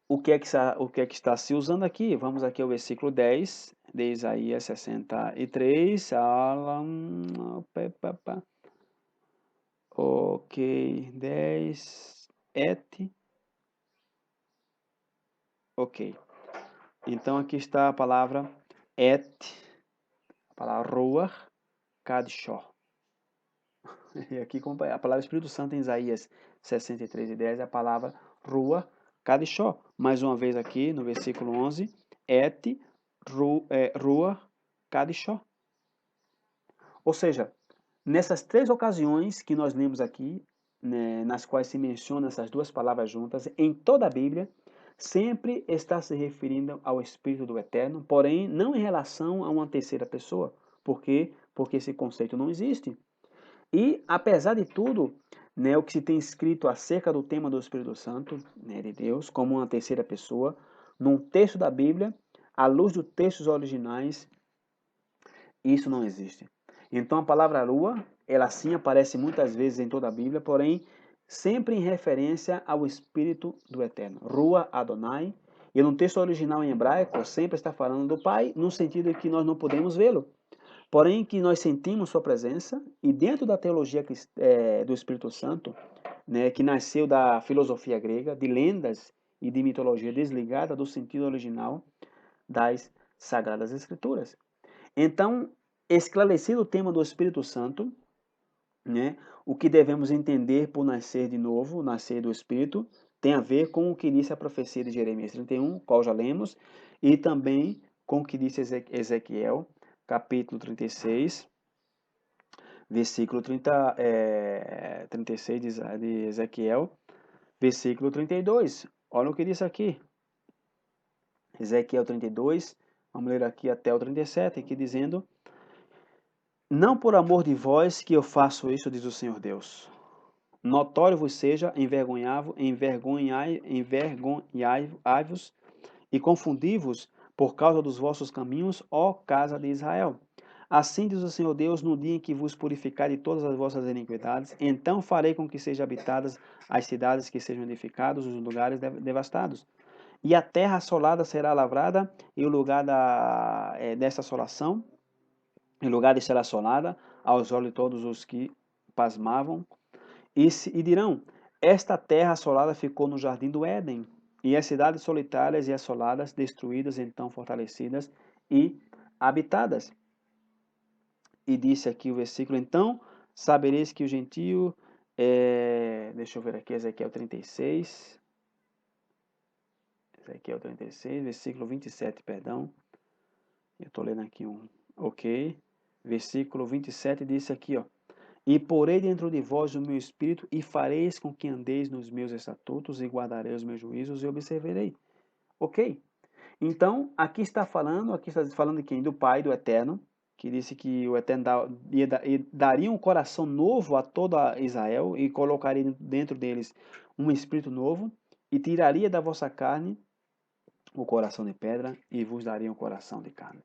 o que é que está se usando aqui. Vamos aqui ao versículo 10 de Isaías 63. Ok, 10, ok. Então aqui está a palavra a palavra Ruach Kadishah. E aqui a palavra Espírito Santo em Isaías 63 e 10 é a palavra Ruach Kadishah. Mais uma vez aqui no versículo 11, Ruach Kadishah. Ou seja, nessas três ocasiões que nós lemos aqui, né, nas quais se mencionam essas duas palavras juntas, em toda a Bíblia, sempre está se referindo ao Espírito do Eterno, porém não em relação a uma terceira pessoa. Por quê? Porque esse conceito não existe. E, apesar de tudo, né, o que se tem escrito acerca do tema do Espírito Santo, né, de Deus, como uma terceira pessoa, num texto da Bíblia, à luz dos textos originais, isso não existe. Então, a palavra lua, ela sim aparece muitas vezes em toda a Bíblia, porém, sempre em referência ao Espírito do Eterno. Rua Adonai. E no texto original em hebraico, sempre está falando do Pai, no sentido de que nós não podemos vê-lo. Porém, que nós sentimos sua presença, e dentro da teologia do Espírito Santo, né, que nasceu da filosofia grega, de lendas e de mitologia desligada do sentido original das Sagradas Escrituras. Então, esclarecido o tema do Espírito Santo, né, o que devemos entender por nascer de novo, nascer do Espírito, tem a ver com o que disse a profecia de Jeremias 31, qual já lemos, e também com o que disse Ezequiel, capítulo 36, versículo 36 de Ezequiel, versículo 32. Olha o que diz aqui. Ezequiel 32, vamos ler aqui até o 37, aqui dizendo: Não por amor de vós que eu faço isso, diz o Senhor Deus. Notório vos seja, envergonhai-vos e confundi-vos por causa dos vossos caminhos, ó casa de Israel. Assim diz o Senhor Deus, no dia em que vos purificar de todas as vossas iniquidades, então farei com que sejam habitadas as cidades que sejam edificados, os lugares devastados. E a terra assolada será lavrada, e o lugar dessa assolação, em lugar de ser assolada, aos olhos de todos os que pasmavam, e dirão: Esta terra assolada ficou no jardim do Éden, e as cidades solitárias e assoladas, destruídas, então fortalecidas e habitadas. E disse aqui o versículo, então sabereis que o gentio, deixa eu ver aqui, Ezequiel 36, Ezequiel 36, versículo 27, perdão, eu estou lendo aqui ok, versículo 27 disse aqui, ó, e porei dentro de vós o meu espírito, e fareis com que andeis nos meus estatutos, e guardarei os meus juízos, e observarei. Ok? Então, aqui está falando de quem? Do Pai, do Eterno, que disse que o Eterno daria um coração novo a toda Israel, e colocaria dentro deles um espírito novo, e tiraria da vossa carne o coração de pedra, e vos daria um coração de carne.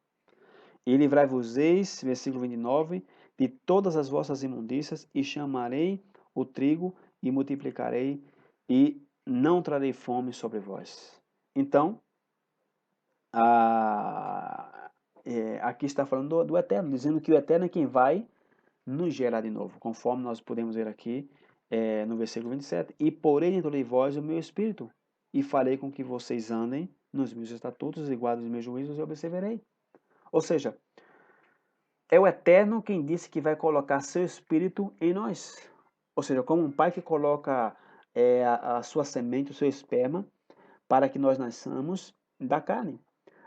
E livrai-vos-eis, versículo 29, de todas as vossas imundícias, e chamarei o trigo, e multiplicarei, e não trarei fome sobre vós. Então, aqui está falando do Eterno, dizendo que o Eterno é quem vai nos gerar de novo, conforme nós podemos ver aqui no versículo 27. E porei dentro de vós o meu espírito, e farei com que vocês andem nos meus estatutos, e guardem os meus juízos, e observarei. Ou seja, é o Eterno quem disse que vai colocar seu espírito em nós. Ou seja, como um pai que coloca a sua semente, o seu esperma, para que nós nasçamos da carne.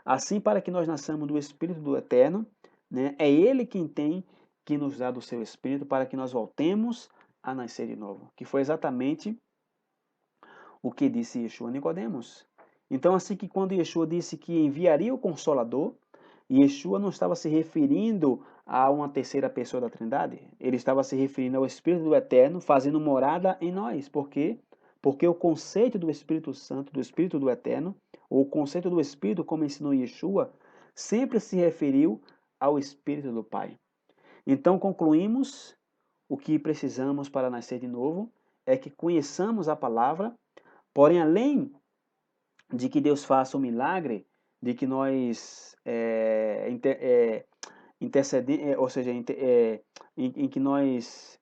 Assim, para que nós nasçamos do Espírito do Eterno, né, é Ele quem tem que nos dar do seu Espírito para que nós voltemos a nascer de novo. Que foi exatamente o que disse Yeshua a Nicodemos. Então, assim que quando Yeshua disse que enviaria o Consolador, Yeshua não estava se referindo a uma terceira pessoa da Trindade. Ele estava se referindo ao Espírito do Eterno fazendo morada em nós. Por quê? Porque o conceito do Espírito Santo, do Espírito do Eterno, ou o conceito do Espírito, como ensinou Yeshua, sempre se referiu ao Espírito do Pai. Então, concluímos o que precisamos para nascer de novo é que conheçamos a palavra, porém, além de que Deus faça o milagre, de que nós ou seja, em que nós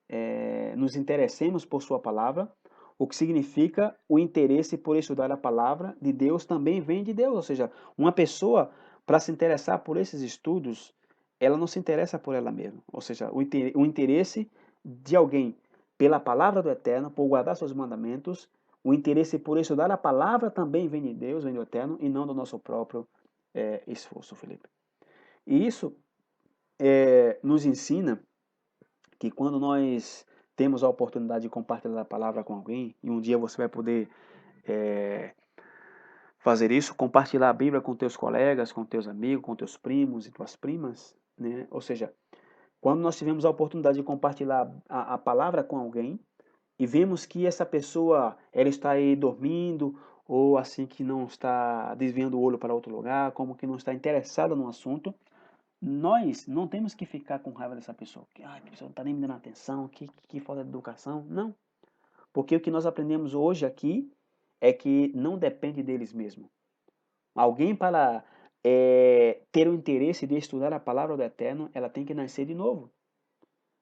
nos interessemos por sua palavra, o que significa o interesse por estudar a palavra de Deus também vem de Deus, ou seja, uma pessoa para se interessar por esses estudos, ela não se interessa por ela mesma, ou seja, o interesse de alguém pela palavra do Eterno, por guardar seus mandamentos, o interesse por estudar a palavra também vem de Deus, vem do Eterno, e não do nosso próprio esforço, Felipe. E isso nos ensina que quando nós temos a oportunidade de compartilhar a palavra com alguém, e um dia você vai poder fazer isso, compartilhar a Bíblia com teus colegas, com teus amigos, com teus primos e tuas primas, né? Ou seja, quando nós tivemos a oportunidade de compartilhar a palavra com alguém e vemos que essa pessoa ela está aí dormindo ou assim que não está desviando o olho para outro lugar, como que não está interessada no assunto, nós não temos que ficar com raiva dessa pessoa. Que a pessoa não está nem me dando atenção, que falta de educação. Não. Porque o que nós aprendemos hoje aqui é que não depende deles mesmos. Alguém para ter o interesse de estudar a palavra do Eterno, ela tem que nascer de novo.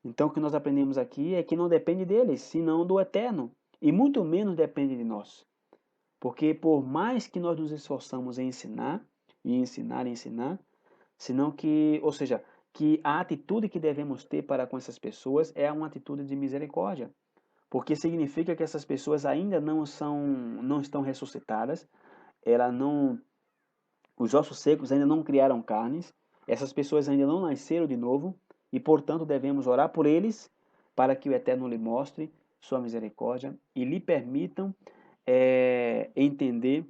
Então o que nós aprendemos aqui é que não depende deles, senão do Eterno. E muito menos depende de nós. Porque por mais que nós nos esforçamos em ensinar, e ensinar, e ensinar, senão que, ou seja, que a atitude que devemos ter para com essas pessoas é uma atitude de misericórdia, porque significa que essas pessoas ainda não estão ressuscitadas, ela não, os ossos secos ainda não criaram carnes, essas pessoas ainda não nasceram de novo e, portanto, devemos orar por eles para que o Eterno lhe mostre sua misericórdia e lhe permitam entender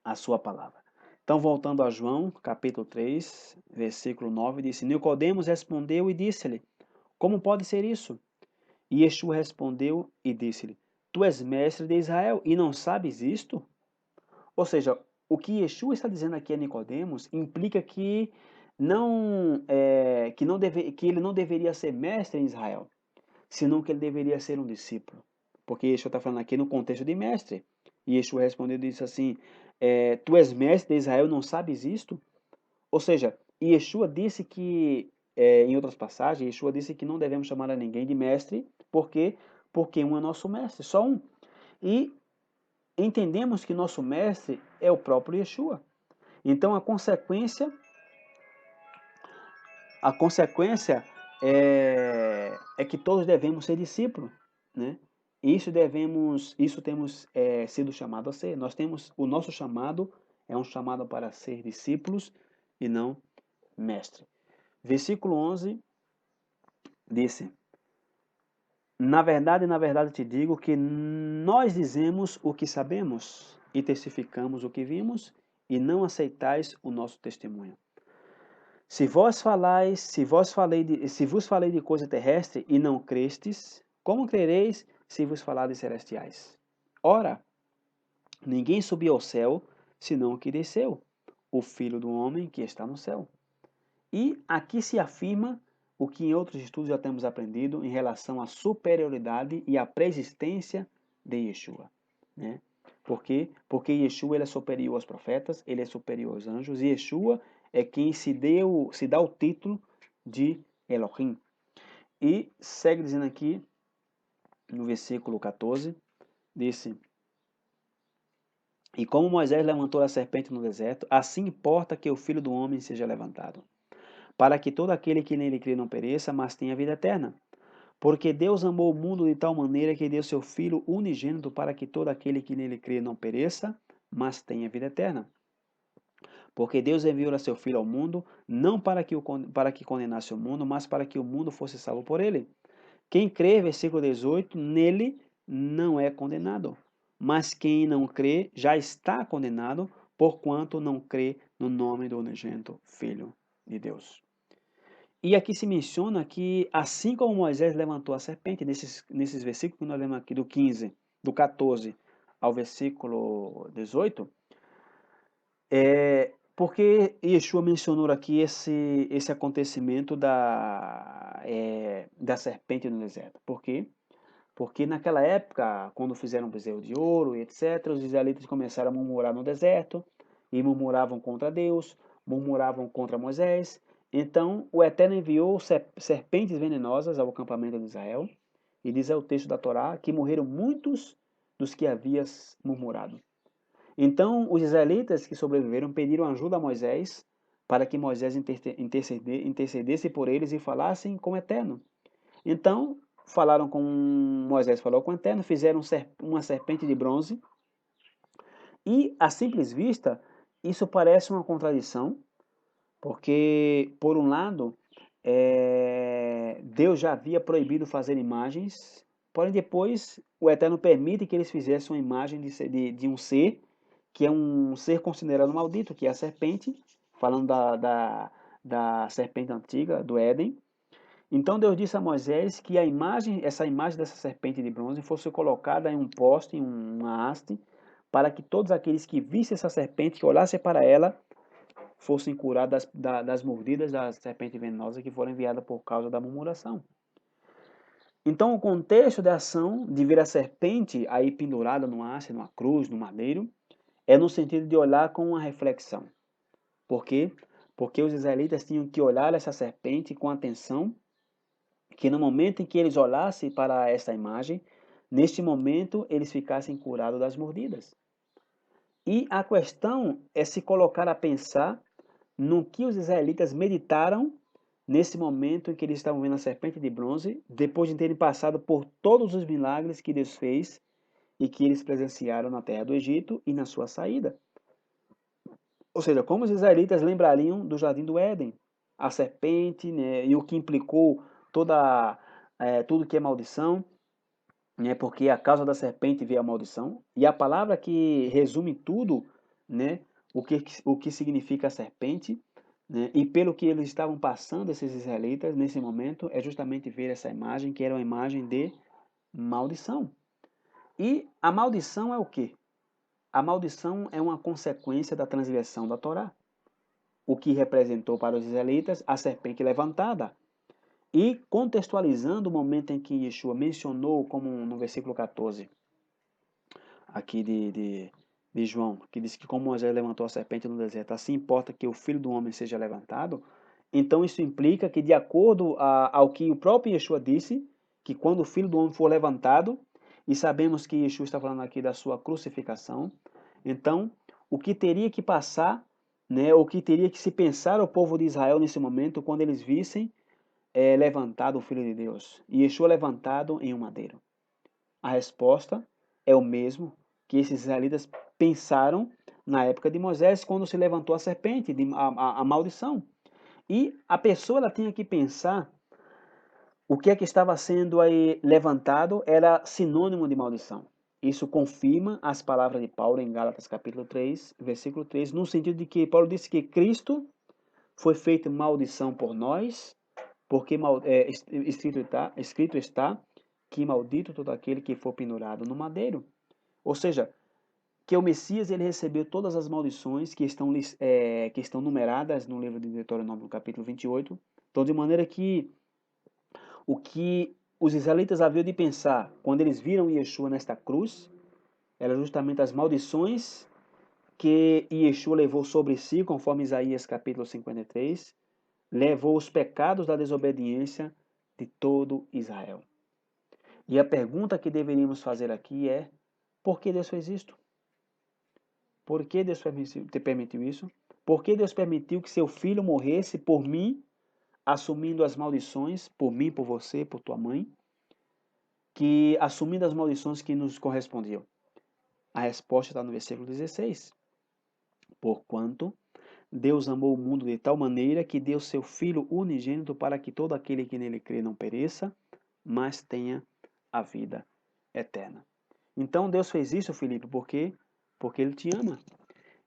a sua palavra. Então, voltando a João, capítulo 3, versículo 9, disse: Nicodemos respondeu e disse-lhe: Como pode ser isso? E Yeshua respondeu e disse-lhe: Tu és mestre de Israel e não sabes isto? Ou seja, o que Yeshua está dizendo aqui a Nicodemos implica que que ele não deveria ser mestre em Israel, senão que ele deveria ser um discípulo. Porque Yeshua está falando aqui no contexto de mestre. E Yeshua respondeu e disse assim: Tu és mestre de Israel e não sabes isto? Ou seja, Yeshua disse que, em outras passagens, Yeshua disse que não devemos chamar a ninguém de mestre, porque um é nosso mestre, só um. E entendemos que nosso mestre é o próprio Yeshua. Então a consequência a consequência é que todos devemos ser discípulos, né? Isso temos sido chamados a ser. Nós temos o nosso chamado é um chamado para ser discípulos e não mestre. Versículo 11 disse: na verdade te digo que nós dizemos o que sabemos e testificamos o que vimos e não aceitais o nosso testemunho. Se vos falei de coisa terrestre e não crestes, como crereis se vos falar de celestiais? Ora, ninguém subiu ao céu, senão o que desceu, o Filho do homem que está no céu. E aqui se afirma o que em outros estudos já temos aprendido em relação à superioridade e à preexistência de Yeshua, né? Por quê? Porque Yeshua ele é superior aos profetas, ele é superior aos anjos, e Yeshua é quem se dá o título de Elohim. E segue dizendo aqui, no versículo 14, disse: E como Moisés levantou a serpente no deserto, assim importa que o Filho do homem seja levantado, para que todo aquele que nele crê não pereça, mas tenha vida eterna. Porque Deus amou o mundo de tal maneira que deu seu Filho unigênito para que todo aquele que nele crê não pereça, mas tenha vida eterna. Porque Deus enviou a seu Filho ao mundo, não para que condenasse o mundo, mas para que o mundo fosse salvo por ele. Quem crê, versículo 18, nele não é condenado. Mas quem não crê já está condenado, porquanto não crê no nome do unigênito Filho de Deus. E aqui se menciona que, assim como Moisés levantou a serpente, nesses versículos que nós lemos aqui, do 15, do 14 ao versículo 18, porque Yeshua mencionou aqui esse acontecimento da serpente no deserto? Por quê? Porque naquela época, quando fizeram o bezerro de ouro e etc., os israelitas começaram a murmurar no deserto, e murmuravam contra Deus, murmuravam contra Moisés. Então o Eterno enviou serpentes venenosas ao acampamento de Israel, e diz o texto da Torá que morreram muitos dos que haviam murmurado. Então os israelitas que sobreviveram pediram ajuda a Moisés para que Moisés intercedesse por eles e falassem com o Eterno. Então falaram com Moisés, falou com o Eterno, fizeram uma serpente de bronze. E à simples vista, isso parece uma contradição, porque por um lado Deus já havia proibido fazer imagens, porém depois o Eterno permite que eles fizessem uma imagem de um ser que é um ser considerado maldito, que é a serpente, falando da serpente antiga do Éden. Então Deus disse a Moisés que essa imagem dessa serpente de bronze fosse colocada em um poste, em uma haste, para que todos aqueles que vissem essa serpente, que olhassem para ela, fossem curados das mordidas da serpente venenosa que foram enviadas por causa da murmuração. Então o contexto da ação de ver a serpente aí pendurada numa haste, numa cruz, no madeiro, é no sentido de olhar com uma reflexão. Por quê? Porque os israelitas tinham que olhar essa serpente com atenção, que no momento em que eles olhassem para essa imagem, neste momento eles ficassem curados das mordidas. E a questão é se colocar a pensar no que os israelitas meditaram nesse momento em que eles estavam vendo a serpente de bronze, depois de terem passado por todos os milagres que Deus fez e que eles presenciaram na terra do Egito e na sua saída. Ou seja, como os israelitas lembrariam do Jardim do Éden, a serpente, né, e o que implicou tudo que é maldição, né, porque a causa da serpente veio a maldição, e a palavra que resume tudo, né, o que significa a serpente, né, e pelo que eles estavam passando, esses israelitas, nesse momento, é justamente ver essa imagem, que era uma imagem de maldição. E a maldição é o quê? A maldição é uma consequência da transgressão da Torá, o que representou para os israelitas a serpente levantada. E contextualizando o momento em que Yeshua mencionou, como no versículo 14, aqui de João, que diz que como Moisés levantou a serpente no deserto, assim importa que o Filho do Homem seja levantado. Então isso implica que, de acordo ao que o próprio Yeshua disse, que quando o Filho do Homem for levantado, e sabemos que Yeshua está falando aqui da sua crucificação, então o que teria que passar né, o que teria que se pensar o povo de Israel nesse momento quando eles vissem levantado o Filho de Deus, e Yeshua levantado em um madeiro? A resposta é o mesmo que esses israelitas pensaram na época de Moisés, quando se levantou a serpente, a maldição. E a pessoa ela tinha que pensar o que é que estava sendo aí levantado era sinônimo de maldição. Isso confirma as palavras de Paulo em Gálatas capítulo 3, versículo 3, no sentido de que Paulo disse que Cristo foi feito maldição por nós, porque escrito está que maldito todo aquele que for pendurado no madeiro. Ou seja, que o Messias ele recebeu todas as maldições que estão numeradas no livro de Deuteronômio, no capítulo 28. Então, de maneira que o que os israelitas haviam de pensar quando eles viram Yeshua nesta cruz era justamente as maldições que Yeshua levou sobre si, conforme Isaías capítulo 53, levou os pecados da desobediência de todo Israel. E a pergunta que deveríamos fazer aqui é: por que Deus fez isto? Por que Deus permitiu isso? Por que Deus permitiu que seu filho morresse por mim, assumindo as maldições, por mim, por você, por tua mãe, que assumindo as maldições que nos correspondiam? A resposta está no versículo 16. Porquanto Deus amou o mundo de tal maneira que deu seu Filho unigênito para que todo aquele que nele crê não pereça, mas tenha a vida eterna. Então Deus fez isso, Filipe, por quê? Porque Ele te ama.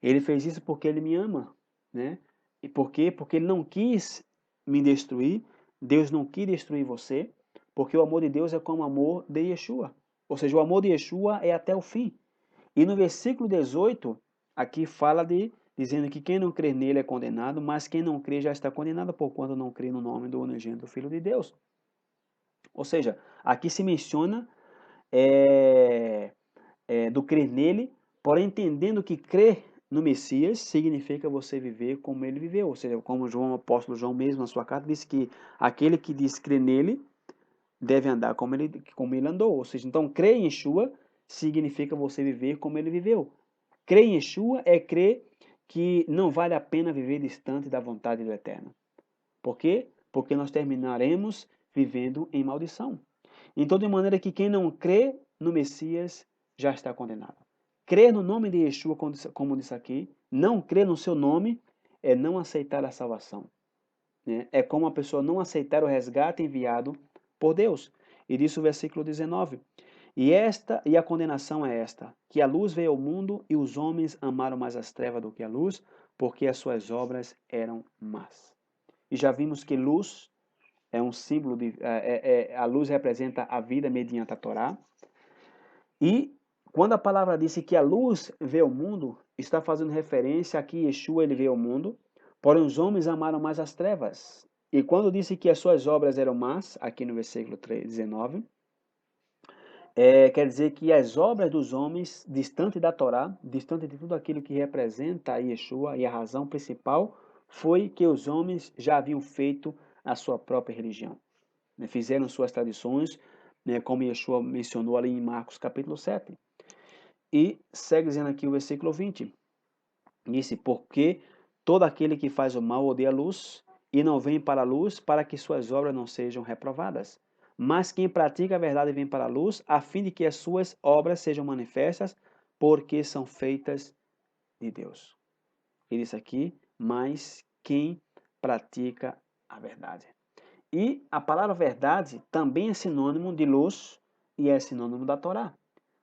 Ele fez isso porque Ele me ama, né? E por quê? Porque Ele não quis me destruir, Deus não quis destruir você, porque o amor de Deus é como o amor de Yeshua. Ou seja, o amor de Yeshua é até o fim. E no versículo 18, aqui fala dizendo que quem não crê nele é condenado, mas quem não crê já está condenado, porquanto não crê no nome do unigênito Filho de Deus. Ou seja, aqui se menciona do crer nele, porém entendendo que crer no Messias significa você viver como ele viveu. Ou seja, como o apóstolo João mesmo na sua carta disse que aquele que diz crer nele deve andar como ele andou. Ou seja, então crer em Yeshua significa você viver como ele viveu. Crer em Yeshua é crer que não vale a pena viver distante da vontade do Eterno. Por quê? Porque nós terminaremos vivendo em maldição. Então, de maneira que quem não crê no Messias já está condenado. Crer no nome de Yeshua, como disse aqui, não crer no seu nome é não aceitar a salvação, né? É como a pessoa não aceitar o resgate enviado por Deus. E diz o versículo 19: e a condenação é esta, que a luz veio ao mundo e os homens amaram mais as trevas do que a luz, porque as suas obras eram más. E já vimos que luz é um símbolo a luz representa a vida mediante a Torá. E quando a palavra disse que a luz veio ao mundo, está fazendo referência a que Yeshua ele veio ao mundo, porém os homens amaram mais as trevas. E quando disse que as suas obras eram más, aqui no versículo 19, quer dizer que as obras dos homens, distante da Torá, distante de tudo aquilo que representa a Yeshua, e a razão principal foi que os homens já haviam feito a sua própria religião, né? Fizeram suas tradições, né? Como Yeshua mencionou ali em Marcos capítulo 7. E segue dizendo aqui o versículo 20. Disse, porque todo aquele que faz o mal odeia a luz e não vem para a luz para que suas obras não sejam reprovadas. Mas quem pratica a verdade vem para a luz, a fim de que as suas obras sejam manifestas, porque são feitas de Deus. Ele disse aqui, mas quem pratica a verdade. E a palavra verdade também é sinônimo de luz e é sinônimo da Torá.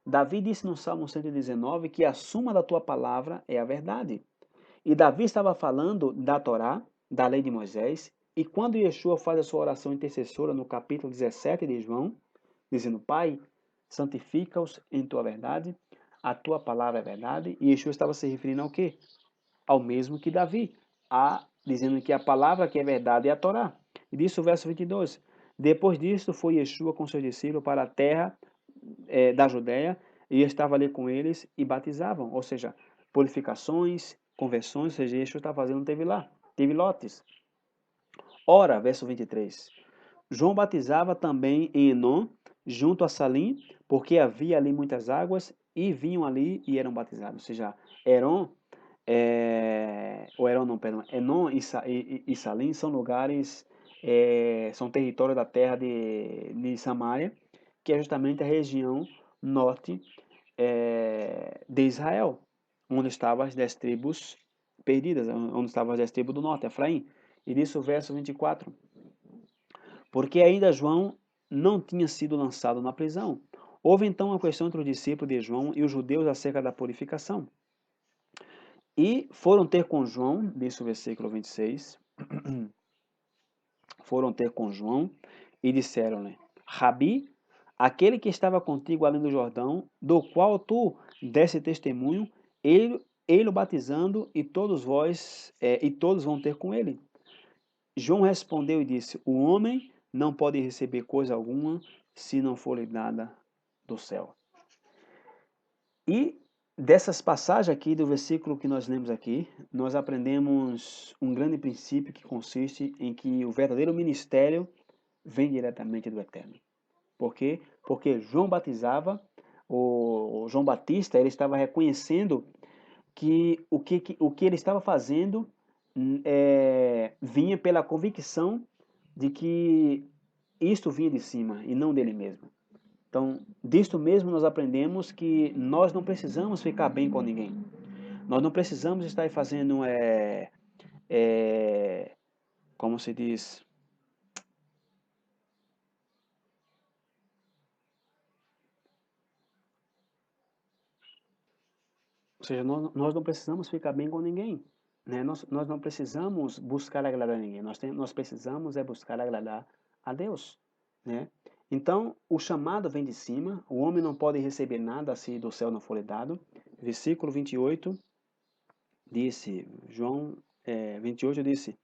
Davi disse no Salmo 119 que a suma da tua palavra é a verdade. E Davi estava falando da Torá, da lei de Moisés, e quando Yeshua faz a sua oração intercessora no capítulo 17 de João, dizendo, Pai, santifica-os em tua verdade, a tua palavra é verdade, e Yeshua estava se referindo ao quê? Ao mesmo que Davi, dizendo que a palavra que é verdade é a Torá. E disse o verso 22, depois disso foi Yeshua com seus discípulos para a terra da Judéia, e estava ali com eles e batizavam, ou seja, purificações, conversões, ou seja, Yeshua está fazendo, teve lá, teve lotes. Ora, verso 23, João batizava também em Enom, junto a Salim, porque havia ali muitas águas, e vinham ali e eram batizados. Ou seja, ou Heron não, perdão, Enon e Salim são lugares, são território da terra de Samaria, que é justamente a região norte de Israel, onde estavam as 10 tribos perdidas, onde estavam as 10 tribos do norte, Efraim. E diz o verso 24: porque ainda João não tinha sido lançado na prisão. Houve então uma questão entre os discípulos de João e os judeus acerca da purificação. E foram ter com João, diz o versículo 26, foram ter com João e disseram-lhe: Rabi, aquele que estava contigo além do Jordão, do qual tu deste testemunho, ele o batizando e todos vós e todos vão ter com ele. João respondeu e disse: o homem não pode receber coisa alguma se não for lhe dada do céu. E dessas passagens aqui, do versículo que nós lemos aqui, nós aprendemos um grande princípio que consiste em que o verdadeiro ministério vem diretamente do Eterno. Por quê? Porque João batizava, o João Batista, ele estava reconhecendo que o que ele estava fazendo vinha pela convicção de que isto vinha de cima e não dele mesmo. Então, disto mesmo nós aprendemos que nós não precisamos ficar bem com ninguém. Nós não precisamos estar fazendo, como se diz, ou seja, nós não precisamos ficar bem com ninguém. Né? Nós não precisamos buscar agradar a ninguém. Nós precisamos buscar agradar a Deus. Né? Então, o chamado vem de cima. O homem não pode receber nada se do céu não for lhe dado. Versículo 28 disse, João 28 disse: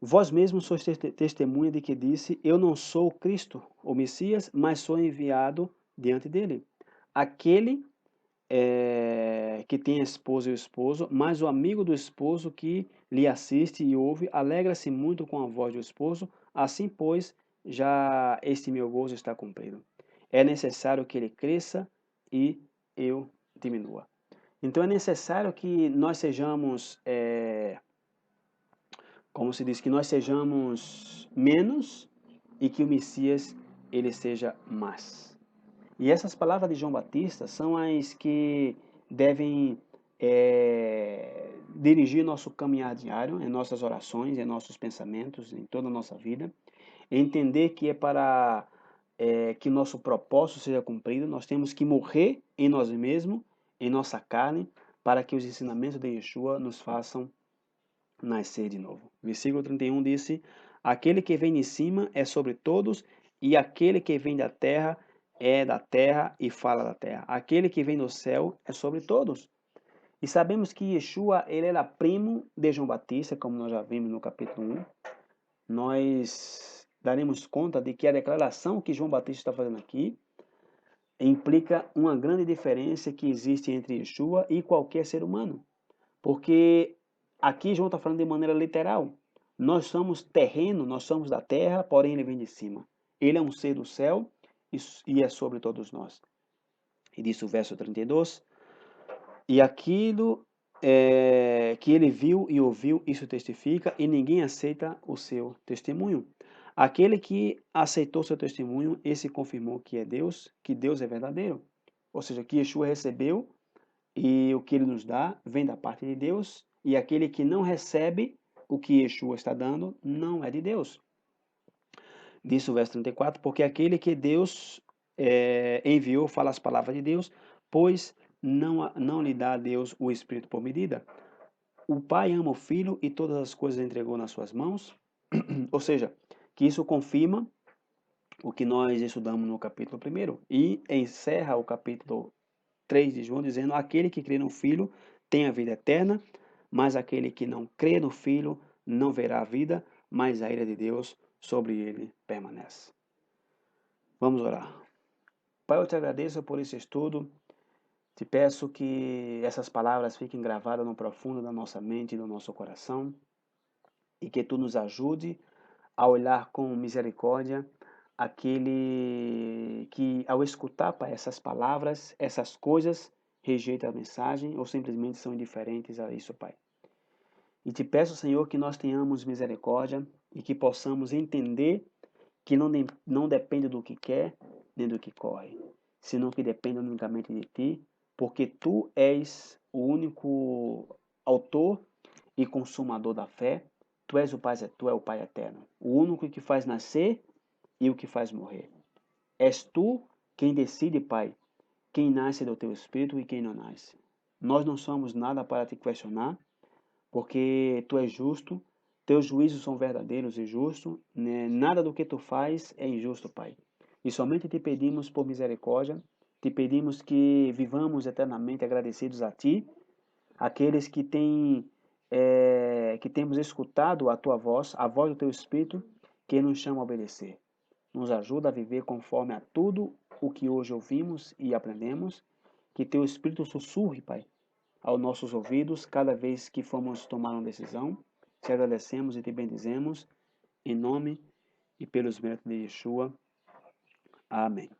vós mesmos sois testemunha de que disse: eu não sou o Cristo, o Messias, mas sou enviado diante dele. Aquele que tem a esposa e o esposo, mas o amigo do esposo que lhe assiste e ouve, alegra-se muito com a voz do esposo, assim, pois, já este meu gozo está cumprido. É necessário que ele cresça e eu diminua. Então é necessário que nós sejamos, como se diz, que nós sejamos menos e que o Messias ele seja mais. E essas palavras de João Batista são as que devem dirigir nosso caminhar diário, em nossas orações, em nossos pensamentos, em toda a nossa vida. Entender que é para que nosso propósito seja cumprido, nós temos que morrer em nós mesmos, em nossa carne, para que os ensinamentos de Yeshua nos façam nascer de novo. Versículo 31 disse: aquele que vem de cima é sobre todos, e aquele que vem da terra é da terra e fala da terra. Aquele que vem do céu é sobre todos. E sabemos que Yeshua, ele era primo de João Batista, como nós já vimos no capítulo 1. Nós daremos conta de que a declaração que João Batista está fazendo aqui implica uma grande diferença que existe entre Yeshua e qualquer ser humano. Porque aqui João está falando de maneira literal. Nós somos terreno, nós somos da terra, porém ele vem de cima. Ele é um ser do céu e é sobre todos nós. E disse o verso 32, e aquilo que ele viu e ouviu, isso testifica, e ninguém aceita o seu testemunho. Aquele que aceitou seu testemunho, esse confirmou que é Deus, que Deus é verdadeiro. Ou seja, que Yeshua recebeu e o que ele nos dá vem da parte de Deus, e aquele que não recebe o que Yeshua está dando não é de Deus. Diz o verso 34, porque aquele que Deus enviou fala as palavras de Deus, pois não lhe dá a Deus o Espírito por medida. O Pai ama o Filho e todas as coisas entregou nas suas mãos. Ou seja, que isso confirma o que nós estudamos no capítulo 1 e encerra o capítulo 3 de João, dizendo: aquele que crê no Filho tem a vida eterna, mas aquele que não crê no Filho não verá a vida, mas a ira de Deus sobre ele permanece. Vamos orar. Pai, eu te agradeço por esse estudo. Te peço que essas palavras fiquem gravadas no profundo da nossa mente e do nosso coração e que tu nos ajude a olhar com misericórdia aquele que, ao escutar, Pai, essas palavras, essas coisas rejeitam a mensagem ou simplesmente são indiferentes a isso, Pai. E te peço, Senhor, que nós tenhamos misericórdia e que possamos entender que não depende do que quer nem do que corre, senão que depende unicamente de Ti, porque Tu és o único autor e consumador da fé. Tu és o Pai, Tu é o Pai eterno, o único que faz nascer e o que faz morrer. És Tu quem decide, Pai, quem nasce do Teu Espírito e quem não nasce. Nós não somos nada para te questionar, porque Tu és justo, Teus juízos são verdadeiros e justos, né? Nada do que Tu faz é injusto, Pai. E somente te pedimos por misericórdia, te pedimos que vivamos eternamente agradecidos a Ti, aqueles que temos escutado a Tua voz, a voz do Teu Espírito, que nos chama a obedecer. Nos ajuda a viver conforme a tudo o que hoje ouvimos e aprendemos, que Teu Espírito sussurre, Pai, aos nossos ouvidos cada vez que formos tomar uma decisão. Te agradecemos e te bendizemos, em nome e pelos méritos de Yeshua. Amém.